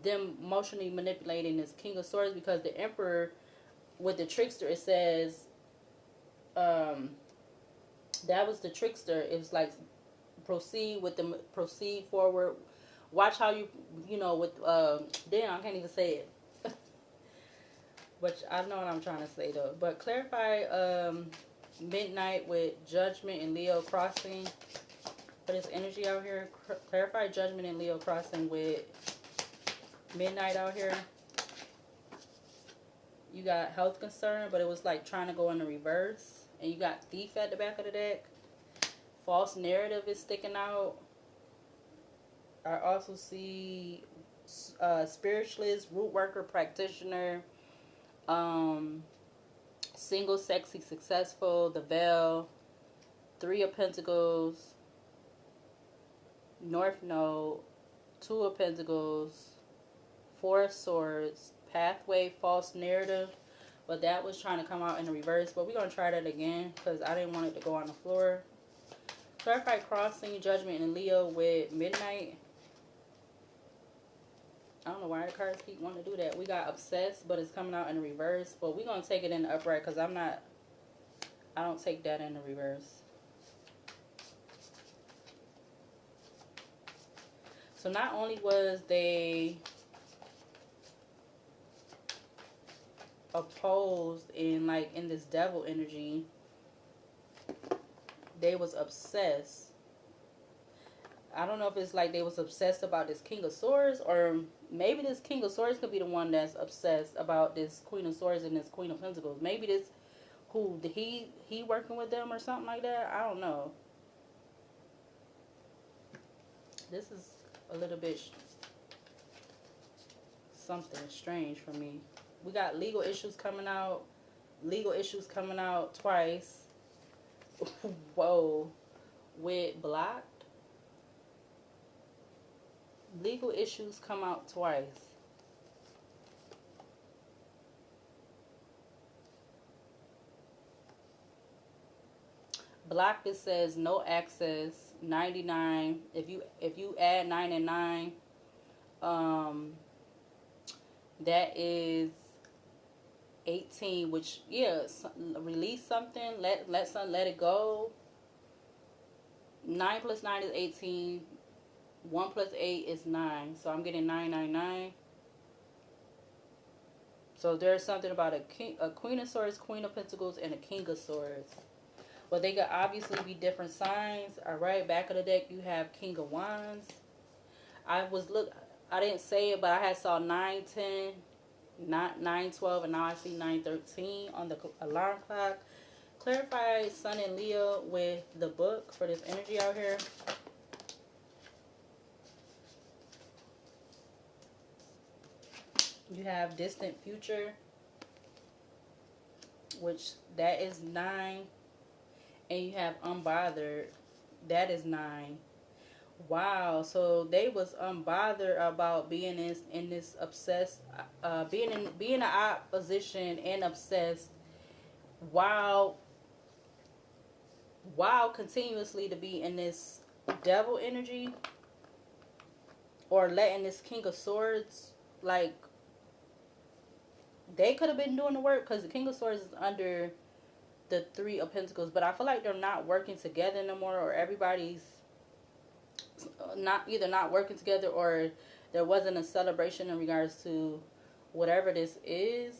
them emotionally manipulating this King of Swords, because the Emperor with the trickster, it says that was the trickster. It was like proceed forward. Watch how you know, with damn, I can't even say it. But I know what I'm trying to say though. But clarify midnight with Judgment and Leo crossing for this energy out here. Clarify Judgment and Leo crossing with midnight out here. You got health concern, but it was like trying to go in the reverse. And you got thief at the back of the deck. False narrative is sticking out. I also see spiritualist, root worker, practitioner, single, sexy, successful, the Veil, Three of Pentacles, North Node, Two of Pentacles, Four of Swords, pathway, false narrative. But that was trying to come out in the reverse. But we're going to try that again because I didn't want it to go on the floor. Clarify crossing, Judgment, and Leo with midnight. I don't know why the cards keep wanting to do that. We got obsessed, but it's coming out in the reverse. But we're going to take it in the upright because I don't take that in the reverse. So not only was they opposed in this devil energy, they was obsessed. I don't know if it's like they was obsessed about this King of Swords, or maybe this King of Swords could be the one that's obsessed about this Queen of Swords and this Queen of Pentacles. Maybe this he working with them or something like that. I don't know. This is a little bit something strange for me. We got legal issues coming out. Legal issues coming out twice. Whoa. With blocked. Legal issues come out twice. block, it says no access, 99. If you add 9 and 9, um, that is 18. Which, yeah, release something, let it go. 9 plus 9 is 18. 1 plus 8 is 9. So I'm getting 999. So there's something about a Queen of Swords, Queen of Pentacles, and a King of Swords. But they could obviously be different signs. Alright, back of the deck you have King of Wands. I didn't say it, but I had saw 910, 912, and now I see 913 on the alarm clock. Clarify Sun and Leo with the book for this energy out here. You have distant future, which that is 9. And you have unbothered, that is 9. Wow, so they was unbothered about being in this obsessed, being in opposition and obsessed, while continuously to be in this devil energy, or letting this King of Swords, like, they could have been doing the work, because the King of Swords is under the Three of Pentacles, but I feel like they're not working together no more, or everybody's not working together, or there wasn't a celebration in regards to whatever this is,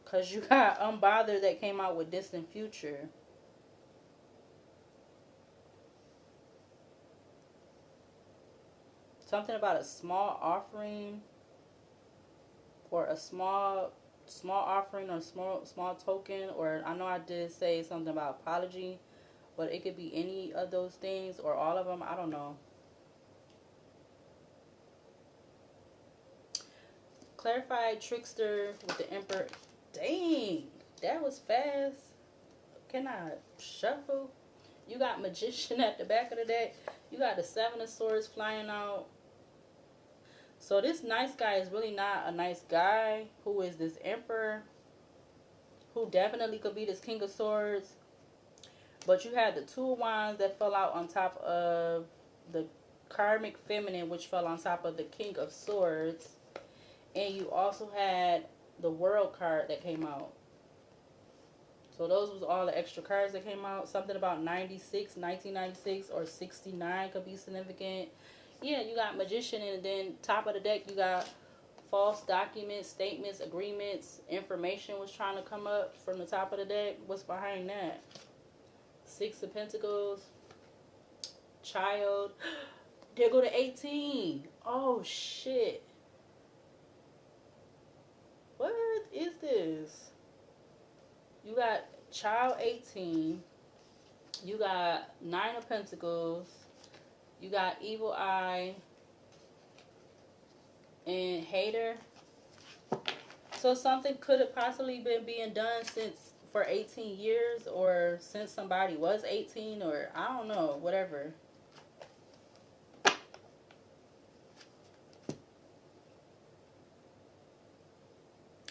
because you got unbothered that came out with distant future. Something about a small offering, or a small offering, or small token, or I know I did say something about apology, but it could be any of those things or all of them. I don't know. Clarify Trickster with the Emperor. Dang, that was fast. Can I shuffle? You got Magician at the back of the deck. You got the Seven of Swords flying out. So this nice guy is really not a nice guy. Who is this Emperor? Who definitely could be this King of Swords. But you had the Two of Wands that fell out on top of the Karmic Feminine, which fell on top of the King of Swords. And you also had the World card that came out. So those was all the extra cards that came out. Something about 1996, or 69 could be significant. Yeah, you got Magician, and then top of the deck you got false documents, statements, agreements, information was trying to come up from the top of the deck. What's behind that? Six of Pentacles, child. There go to 18. Oh shit. What is this? You got child 18. You got Nine of Pentacles. You got Evil Eye and Hater. So something could have possibly been being done for 18 years, or since somebody was 18, or I don't know, whatever.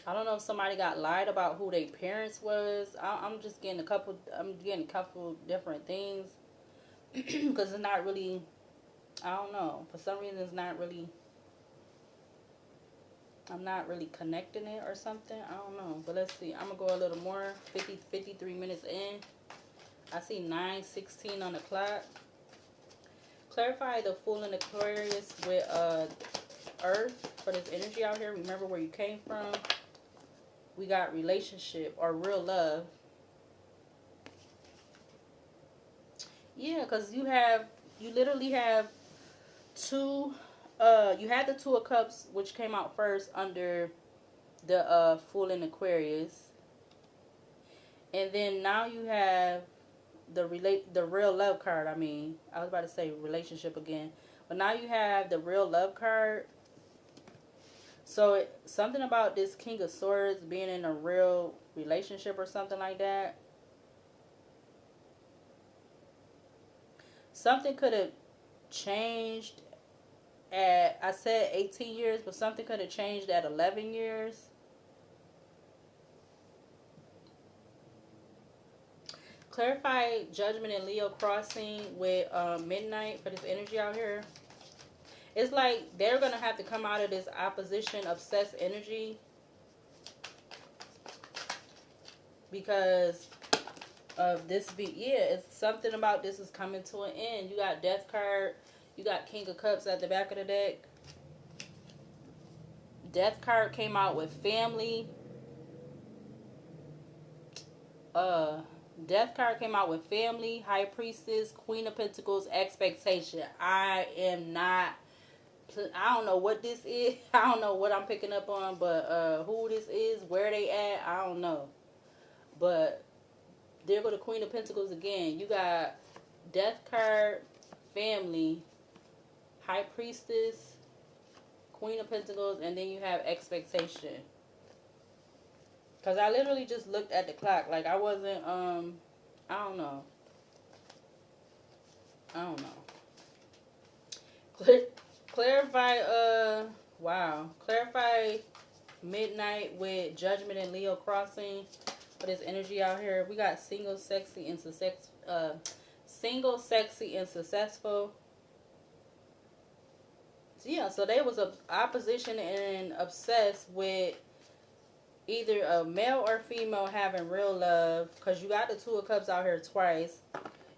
I don't know if somebody got lied about who their parents was. I'm just getting a couple different things. Because it's not really, I don't know. For some reason, it's not really, I'm not really connecting it or something. I don't know. But let's see. I'm going to go a little more. 53 minutes in. I see 9:16 on the clock. Clarify the Fool in Aquarius with Earth for this energy out here. Remember where you came from. We got relationship or real love. Yeah, because you literally have two, you had the Two of Cups, which came out first under the Fool in Aquarius. And then now you have the real love card. I mean, I was about to say relationship again. But now you have the real love card. So something about this King of Swords being in a real relationship or something like that. Something could have changed at, I said 18 years, but something could have changed at 11 years. Clarify Judgment and Leo crossing with Midnight for this energy out here. It's like they're going to have to come out of this opposition, obsessed energy. Because of this it's something about this is coming to an end. You got Death card. You got King of Cups at the back of the deck. Death card came out with family. Death card came out with family, High Priestess, Queen of Pentacles, expectation. I don't know what this is. I don't know what I'm picking up on, but who this is, where they at, I don't know. But there go the Queen of Pentacles again. You got Death card, family, High Priestess, Queen of Pentacles, and then you have expectation. Because I literally just looked at the clock. Like, I wasn't, I don't know. Clarify, Clarify Midnight with Judgment and Leo crossing for this energy out here. We got single, sexy, and successful. So yeah, so they was a opposition and obsessed with either a male or female having real love, because you got the Two of Cups out here twice.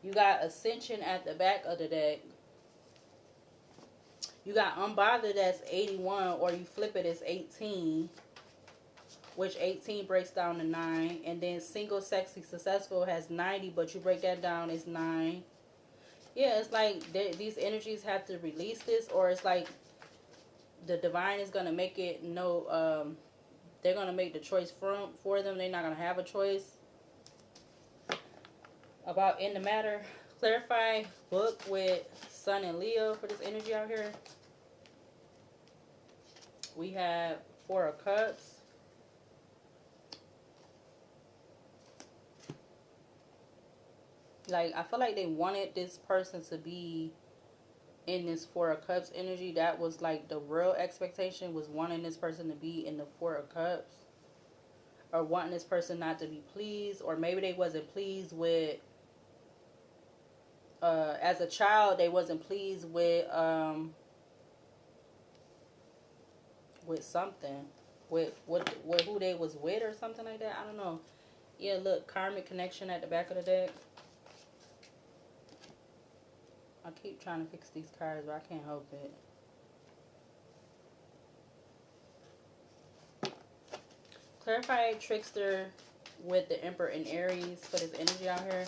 You got Ascension at the back of the deck. You got Unbothered, that's 81, or you flip it, it's 18, which 18 breaks down to 9. And then Single, Sexy, Successful has 90, but you break that down, it's 9. Yeah, it's like these energies have to release this, or it's like the divine is going to make it they're going to make the choice for them. They're not going to have a choice about in the matter. Clarify book with Sun and Leo for this energy out here. We have Four of Cups. Like, I feel like they wanted this person to be in this Four of Cups energy. That was like the real expectation, was wanting this person to be in the Four of Cups, or wanting this person not to be pleased, or maybe they wasn't pleased with as a child, they wasn't pleased with something, with who they was with or something like that. I don't know. Yeah, look, karmic connection at the back of the deck. I keep trying to fix these cards, but I can't help it. Clarify Trickster with the Emperor and Aries for this energy out here.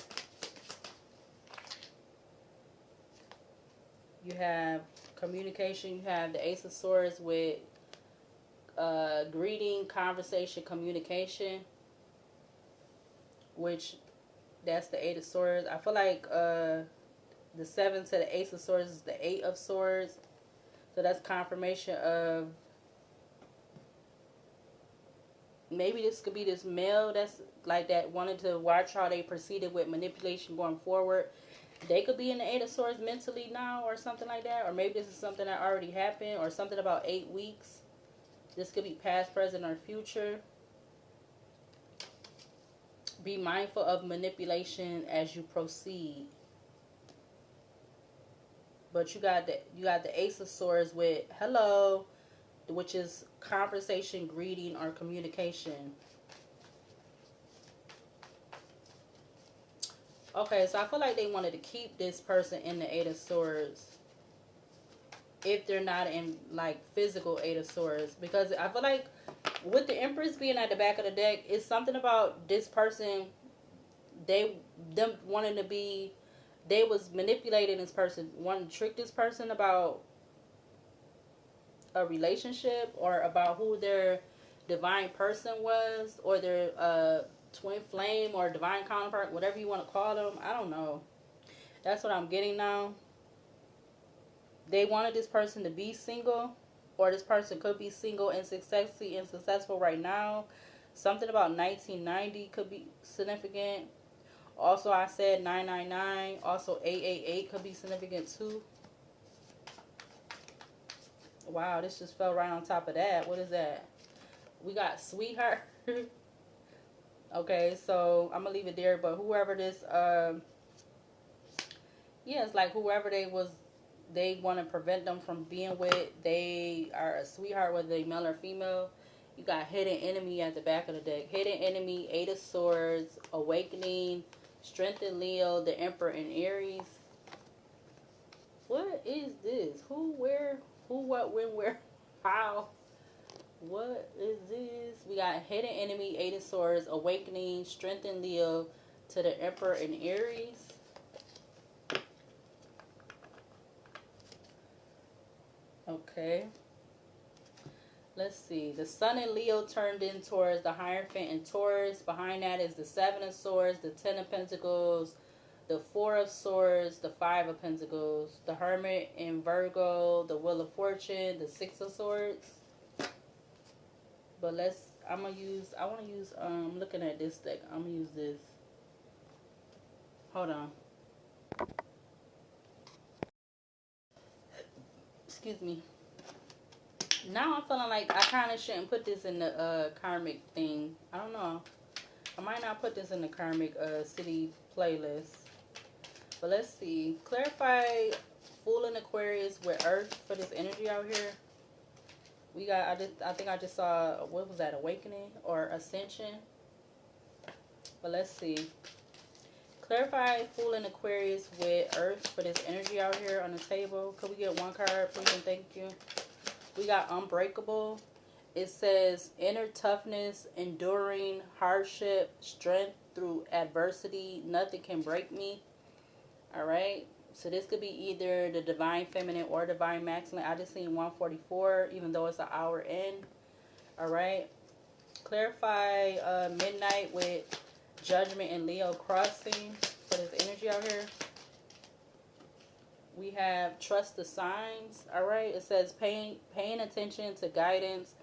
You have communication. You have the Ace of Swords with greeting, conversation, communication, which that's the Eight of Swords. I feel like the 7 to the Ace of Swords is the 8 of Swords. So that's confirmation of maybe this could be this male that's like that, wanted to watch how they proceeded with manipulation going forward. They could be in the 8 of Swords mentally now or something like that. Or maybe this is something that already happened, or something about 8 weeks. This could be past, present, or future. Be mindful of manipulation as you proceed. But you got the Ace of Swords with hello, which is conversation, greeting, or communication. Okay, so I feel like they wanted to keep this person in the 8 of Swords if they're not in like physical 8 of Swords, because I feel like with the Empress being at the back of the deck, it's something about this person, them wanting to be, they was manipulating this person, wanting to trick this person about a relationship, or about who their divine person was, or their twin flame or divine counterpart, whatever you want to call them. I don't know. That's what I'm getting now. They wanted this person to be single, or this person could be single and successful right now. Something about 1990 could be significant. Also, I said 999. Also, 888 could be significant too. Wow, this just fell right on top of that. What is that? We got Sweetheart. Okay, so I'm gonna leave it there. But whoever this, yeah, it's like whoever they want to prevent them from being with, they are a sweetheart, whether they male or female. You got hidden enemy at the back of the deck. Hidden enemy, Eight of Swords, Awakening, Strength in Leo, the Emperor in Aries. What is this? Who, where, who, what, when, where, how? What is this? We got Hidden Enemy, Eight of Swords, Awakening, Strength in Leo, to the Emperor in Aries. Okay. Let's see. The Sun in Leo turned in towards the Hierophant in Taurus. Behind that is the Seven of Swords, the Ten of Pentacles, the Four of Swords, the Five of Pentacles, the Hermit in Virgo, the Wheel of Fortune, the Six of Swords. But I want to use, looking at this deck. I'm going to use this. Hold on. Excuse me. Now I'm feeling like I kind of shouldn't put this in the karmic thing. I don't know. I might not put this in the karmic city playlist. But let's see. Clarify Fool in Aquarius with Earth for this energy out here. We got, I think I just saw, what was that, Awakening or Ascension? But let's see. Clarify Fool in Aquarius with Earth for this energy out here on the table. Could we get one card, please, and thank you? We got Unbreakable. It says inner toughness, enduring hardship, strength through adversity. Nothing can break me. All right. So this could be either the Divine Feminine or Divine Masculine. I just seen 144, even though it's an hour in. All right. Clarify Midnight with Judgment and Leo crossing for this energy out here. We have Trust the Signs. All right. It says paying attention to guidance.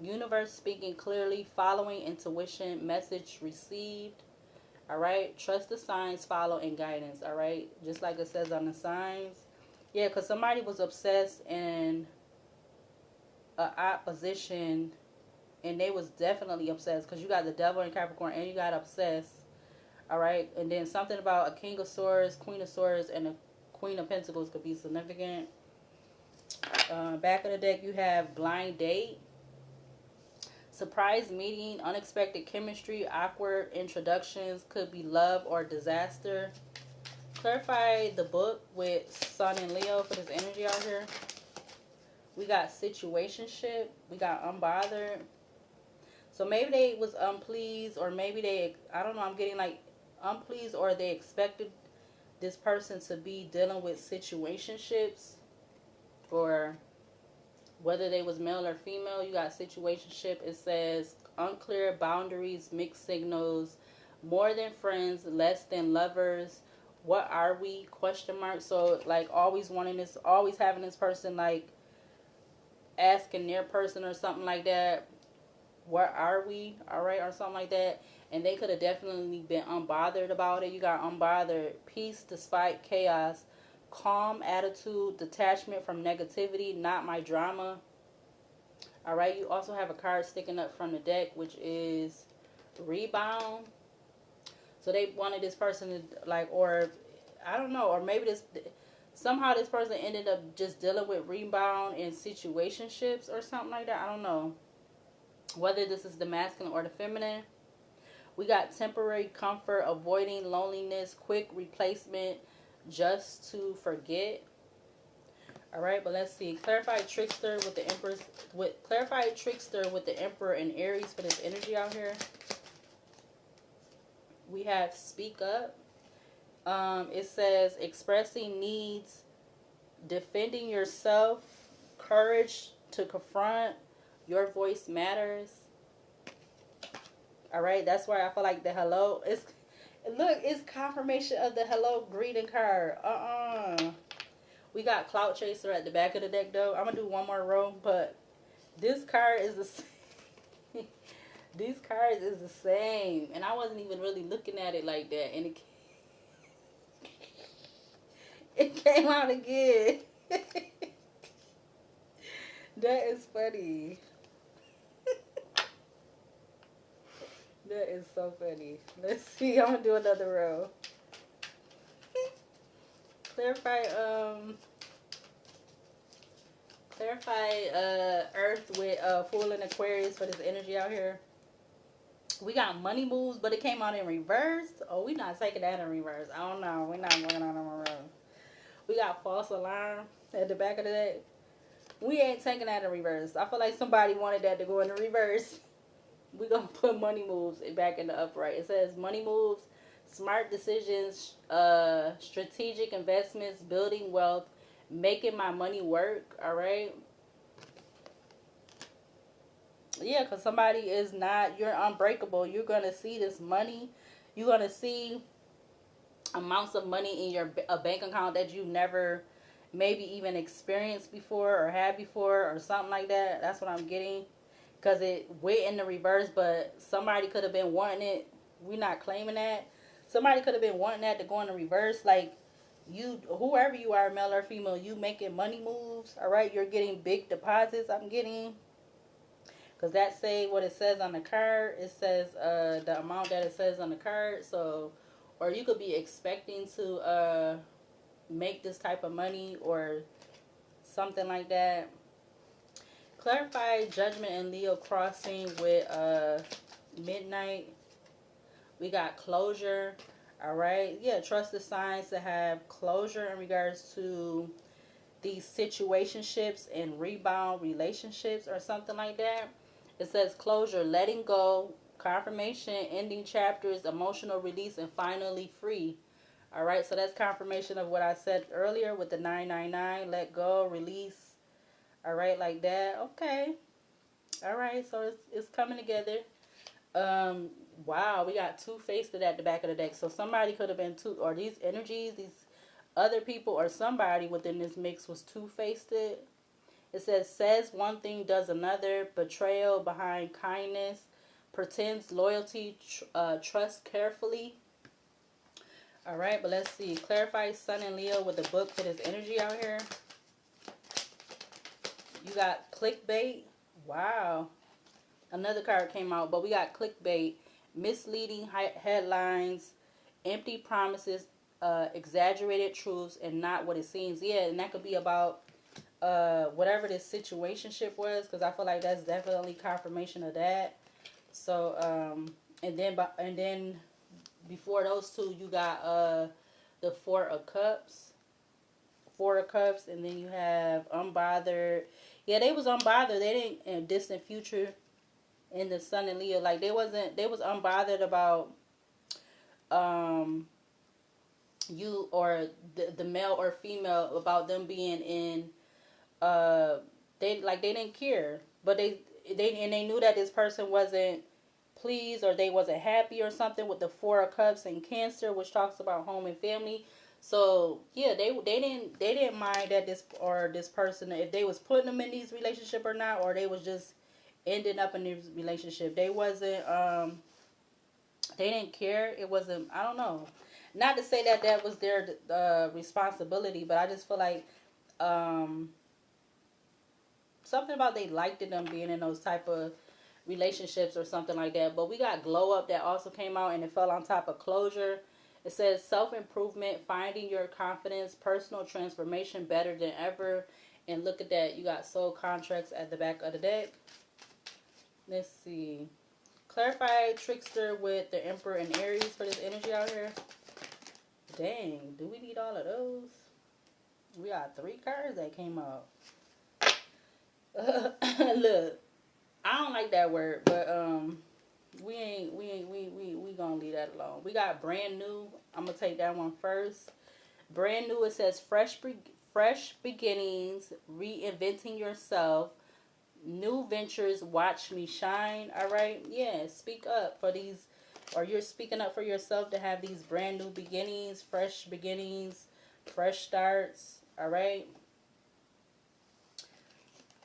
Universe speaking clearly, following intuition, message received. All right. Trust the signs, follow, and guidance. All right. Just like it says on the signs. Yeah, because somebody was obsessed in a opposition, and they was definitely obsessed because you got the Devil in Capricorn and you got obsessed. All right. And then something about a King of Swords, Queen of Swords, and a Queen of Pentacles could be significant. Back of the deck, you have Blind Date. Surprise meeting, unexpected chemistry, awkward introductions, could be love or disaster. Clarify the Book with Sun and Leo for this energy out here. We got situationship. We got unbothered. So maybe they was unpleased, or maybe they, I don't know, I'm getting like unpleased, or they expected this person to be dealing with situationships, or whether they was male or female. You got situationship. It says unclear boundaries, mixed signals, more than friends, less than lovers. What are we? Question mark. So like always wanting this, always having this person like asking their person or something like that. What are we? All right, or something like that. And they could have definitely been unbothered about it. You got unbothered, peace despite chaos, calm attitude, detachment from negativity, not my drama. All right. You also have a card sticking up from the deck, which is rebound. So they wanted this person to like, or I don't know, or maybe somehow this person ended up just dealing with rebound in situationships or something like that. I don't know whether this is the masculine or the feminine. We got temporary comfort, avoiding loneliness, quick replacement, just to forget. All right, but let's see. Clarify Trickster with the Empress. Clarify Trickster with the Emperor and Aries for this energy out here. We have Speak Up. It says expressing needs, defending yourself, courage to confront. Your voice matters. All right, that's why I feel like the hello is. Look, it's confirmation of the hello greeting card. We got Cloud Chaser at the back of the deck, though. I'm going to do one more row, but this card is the same. These cards is the same. And I wasn't even really looking at it like that. And it came out again. That is funny. That is so so funny. Let's see. I'm gonna do another row. Clarify. Earth with full in Aquarius for this energy out here. We got money moves, but it came out in reverse. Oh, we not taking that in reverse. I don't know. We're not going on in reverse. We got false alarm at the back of the deck. We ain't taking that in reverse. I feel like somebody wanted that to go in the reverse. We gonna put money moves back in the upright. It says money moves, smart decisions, strategic investments, building wealth, making my money work. All right. Yeah, because somebody is not, you're unbreakable. You're going to see this money. You're going to see amounts of money in your bank account that you never maybe even experienced before or had before or something like that. That's what I'm getting. Because it went in the reverse, but somebody could have been wanting it. We're not claiming that. Somebody could have been wanting that to go in the reverse. Like, you, whoever you are, male or female, you making money moves. All right, you're getting big deposits. I'm getting. Because that say what it says on the card. It says the amount that it says on the card. So, or you could be expecting to make this type of money or something like that. Clarify Judgment and Leo crossing with Midnight. We got closure. All right. Yeah, trust the signs to have closure in regards to these situationships and rebound relationships or something like that. It says closure, letting go, confirmation, ending chapters, emotional release, and finally free. All right, so that's confirmation of what I said earlier with the 999, let go, release. All right, like that. Okay. All right, so it's coming together. Wow, we got two-faced at the back of the deck. So somebody could have been two, or these energies, these other people or somebody within this mix was two-faced. It says one thing, does another, betrayal behind kindness, pretends loyalty, trust carefully. All right, but let's see. Clarify Sun and Leo with the book for this energy out here. You got clickbait. Wow. Another card came out, but we got clickbait, misleading headlines, empty promises, exaggerated truths, and not what it seems. Yeah, and that could be about whatever this situationship was, because I feel like that's definitely confirmation of that. So and then before those two, you got the Four of Cups, and then you have unbothered. Yeah, they was unbothered. They didn't in distant future in the Sun and Leo, like they was unbothered about you or the male or female, about them being in they didn't care, but they knew that this person wasn't pleased or they wasn't happy or something with the Four of Cups and Cancer, which talks about home and family. So yeah, they didn't mind that this person, if they was putting them in these relationship or not, or they was just ending up in this relationship. They wasn't they didn't care. It wasn't, I don't know, not to say that was their responsibility, but I just feel like something about they liked them being in those type of relationships or something like that. But we got glow up that also came out, and it fell on top of closure. It says self-improvement, finding your confidence, personal transformation, better than ever. And look at that, you got soul contracts at the back of the deck. Let's see. Clarify trickster with the Emperor and Aries for this energy out here. Dang, do we need all of those? We got 3 cards that came out. Look, I don't like that word, but we gonna leave that alone. We got brand new. I'm gonna take that one first. Brand new. It says fresh beginnings, reinventing yourself, new ventures. Watch me shine. All right, yeah. Speak up for these, or you're speaking up for yourself to have these brand new beginnings, fresh starts. All right.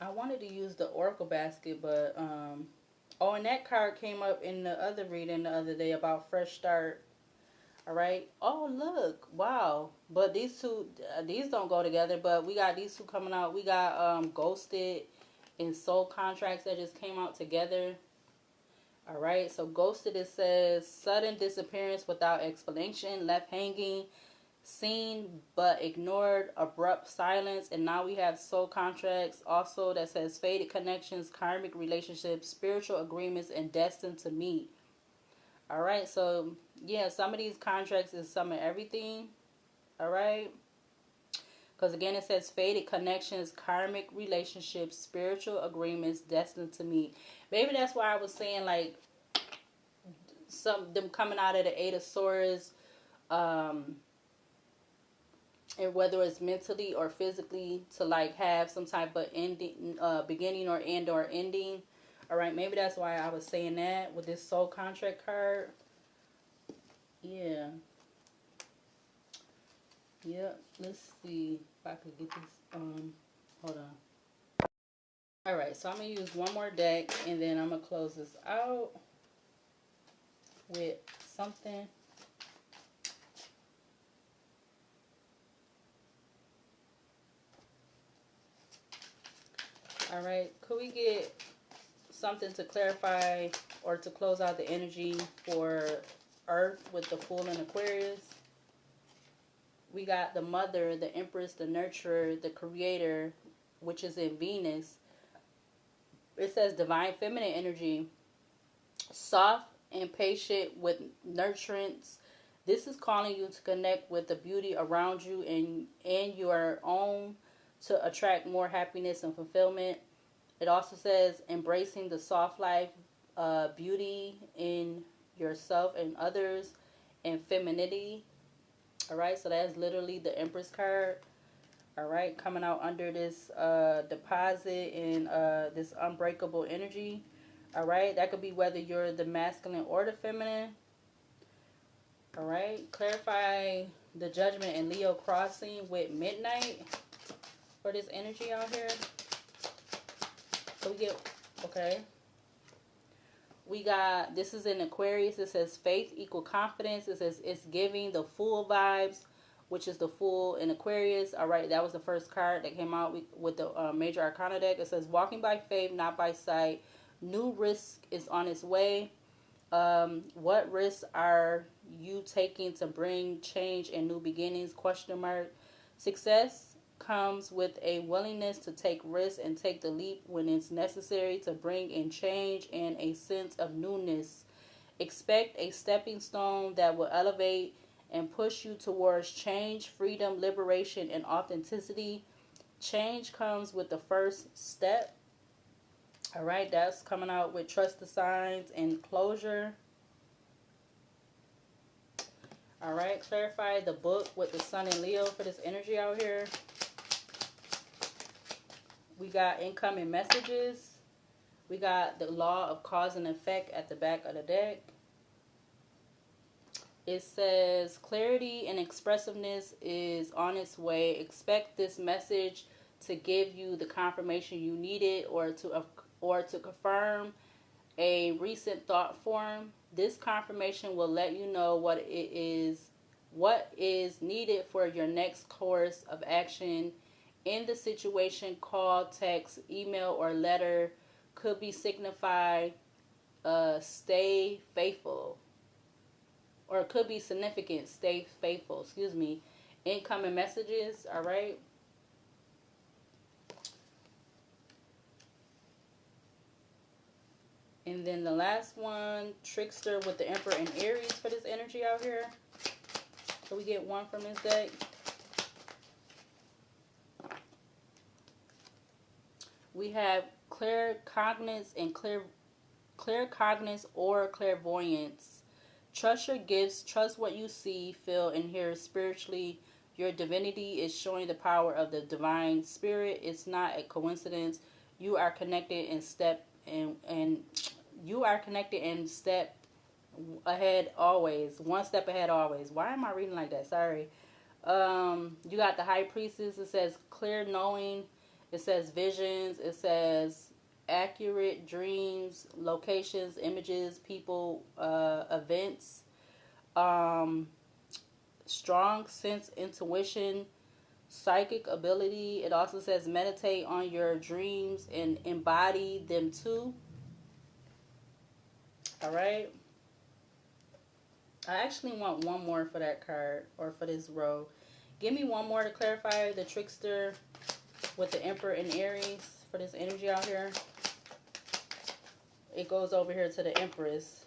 I wanted to use the Oracle basket, but oh, and that card came up in the other reading the other day about fresh start. All right. Oh, look. Wow. But these two, these don't go together, but we got these two coming out. We got Ghosted and Soul Contracts that just came out together. All right, so ghosted, it says sudden disappearance without explanation, left hanging, seen but ignored, abrupt silence. And now we have soul contracts also that says faded connections, karmic relationships, spiritual agreements, and destined to meet. All right, so yeah, some of these contracts is some of everything. All right, because again, it says faded connections, karmic relationships, spiritual agreements, destined to meet. Maybe that's why I was saying like some them coming out of the Eight of Swords, um, and whether it's mentally or physically to like have some type of ending, beginning or end or ending. All right, maybe that's why I was saying that with this soul contract card. Yeah. Yep. Let's see if I could get this. Hold on. All right, so I'm gonna use one more deck and then I'm gonna close this out with something. All right, could we get something to clarify or to close out the energy for Earth with the Fool in Aquarius? We got the Mother, the Empress, the Nurturer, the Creator, which is in Venus. It says Divine Feminine energy, soft and patient with nurturance. This is calling you to connect with the beauty around you and your own to attract more happiness and fulfillment. It also says embracing the soft life, beauty in yourself and others, and femininity. All right, so that's literally the Empress card. All right, coming out under this deposit and this unbreakable energy. All right, that could be whether you're the masculine or the feminine. All right, clarify the Judgment and Leo crossing with Midnight for this energy out here. So we get, okay. We got, this is in Aquarius. It says faith equal confidence. It says it's giving the Fool vibes, which is the Fool in Aquarius. All right, that was the first card that came out with the Major Arcana deck. It says walking by faith, not by sight. New risk is on its way. What risks are you taking to bring change and new beginnings? Question mark. Success comes with a willingness to take risks and take the leap when it's necessary to bring in change and a sense of newness. Expect a stepping stone that will elevate and push you towards change, freedom, liberation, and authenticity. Change comes with the first step. All right, that's coming out with trust the signs and closure. All right, clarify the book with the Sun and Leo for this energy out here. We got incoming messages. We got the law of cause and effect at the back of the deck. It says clarity and expressiveness is on its way. Expect this message to give you the confirmation you needed or to confirm a recent thought form. This confirmation will let you know what is needed for your next course of action in the situation. Call, text, email, or letter could be signified stay faithful, or it could be significant stay faithful, excuse me. Incoming messages. All right, and then the last one, trickster with the Emperor and Aries for this energy out here. So we get one from this deck. We have claircognizance and claircognizance or clairvoyance. Trust your gifts. Trust what you see, feel, and hear spiritually. Your divinity is showing the power of the divine spirit. It's not a coincidence. You are connected and you are connected and step ahead always. One step ahead always. Why am I reading like that? Sorry. You got the High Priestess. It says clear knowing. It says visions. It says accurate dreams, locations, images, people, events. Strong sense, intuition, psychic ability. It also says meditate on your dreams and embody them too. All right. I actually want one more for that card, or for this row. Give me one more to clarify the trickster with the Emperor and Aries for this energy out here. It goes over here to the Empress.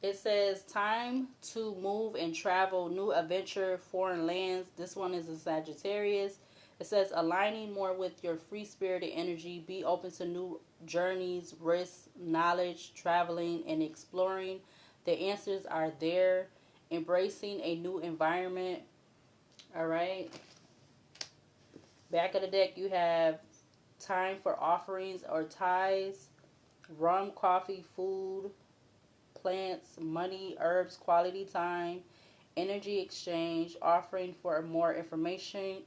It says time to move and travel, new adventure, foreign lands. This one is a Sagittarius. It says aligning more with your free spirited energy. Be open to new journeys, risks, knowledge, traveling, and exploring. The answers are there. Embracing a new environment. All right. Back of the deck, you have time for offerings or tithes, rum, coffee, food, plants, money, herbs, quality time, energy exchange, offering for more information.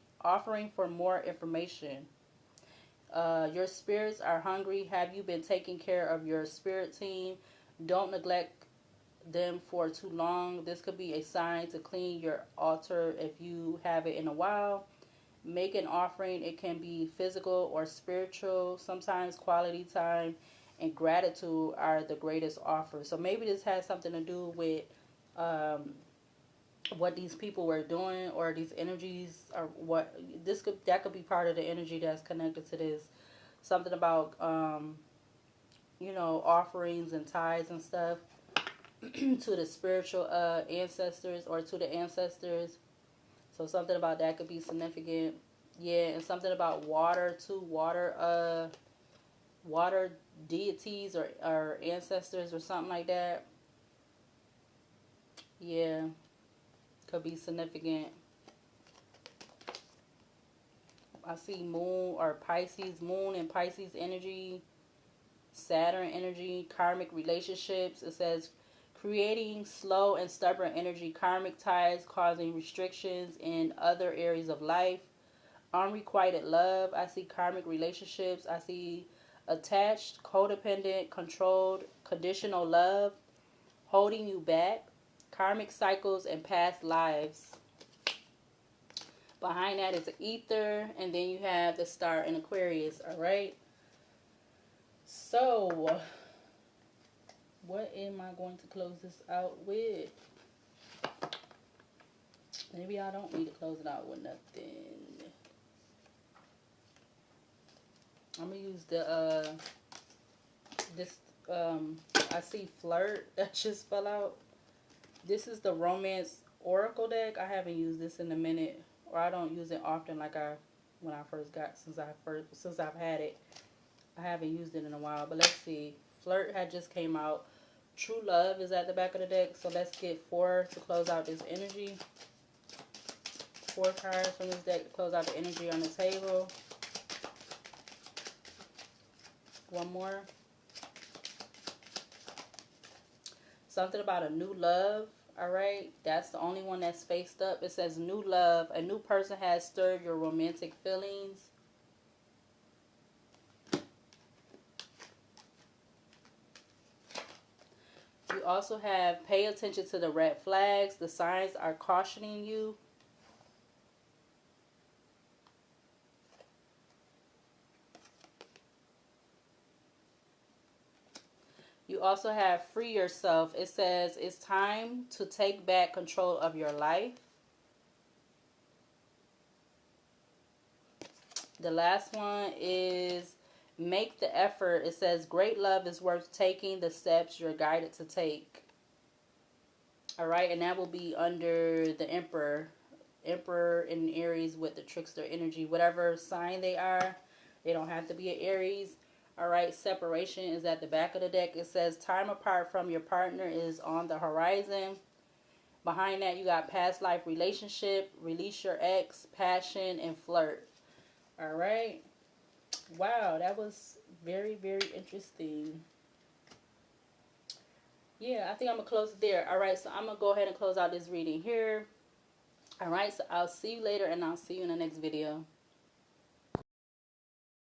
Your spirits are hungry. Have you been taking care of your spirit team? Don't neglect them for too long. This could be a sign to clean your altar if you haven't in a while. Make an offering. It can be physical or spiritual. Sometimes quality time and gratitude are the greatest offer. So maybe this has something to do with what these people were doing, or these energies, or what that could be part of the energy that's connected to this. Something about offerings and tithes and stuff to the spiritual ancestors, or to the ancestors. So something about that could be significant. Yeah, and something about water too. Water deities, or ancestors, or something like that. Yeah, could be significant. I see moon or Pisces, moon and Pisces energy, Saturn energy, karmic relationships. It says creating slow and stubborn energy, karmic ties causing restrictions in other areas of life. Unrequited love. I see karmic relationships. I see attached, codependent, controlled, conditional love, holding you back, karmic cycles and past lives. Behind that is the ether, and then you have the star in Aquarius. All right. So, what am I going to close this out with? Maybe I don't need to close it out with nothing. I'm gonna use the I see flirt that just fell out. This is the romance oracle deck. I haven't used this in a minute, or I don't use it often like when I first got, since I've had it. I haven't used it in a while, but let's see. Flirt had just came out. True love is at the back of the deck, so let's get 4 to close out this energy. 4 cards from this deck to close out the energy on the table. One more. Something about a new love. All right. That's the only one that's faced up. It says new love. A new person has stirred your romantic feelings. You also have pay attention to the red flags. The signs are cautioning you. You also have free yourself. It says it's time to take back control of your life. The last one is make the effort. It says great love is worth taking the steps you're guided to take. All right, and that will be under the Emperor. Emperor in Aries with the trickster energy. Whatever sign they are, they don't have to be an Aries. All right, separation is at the back of the deck. It says time apart from your partner is on the horizon. Behind that, you got past life relationship, release your ex, passion, and flirt. All right. Wow, that was very, very interesting. Yeah, I think I'm going to close it there. All right, so I'm going to go ahead and close out this reading here. All right, so I'll see you later, and I'll see you in the next video.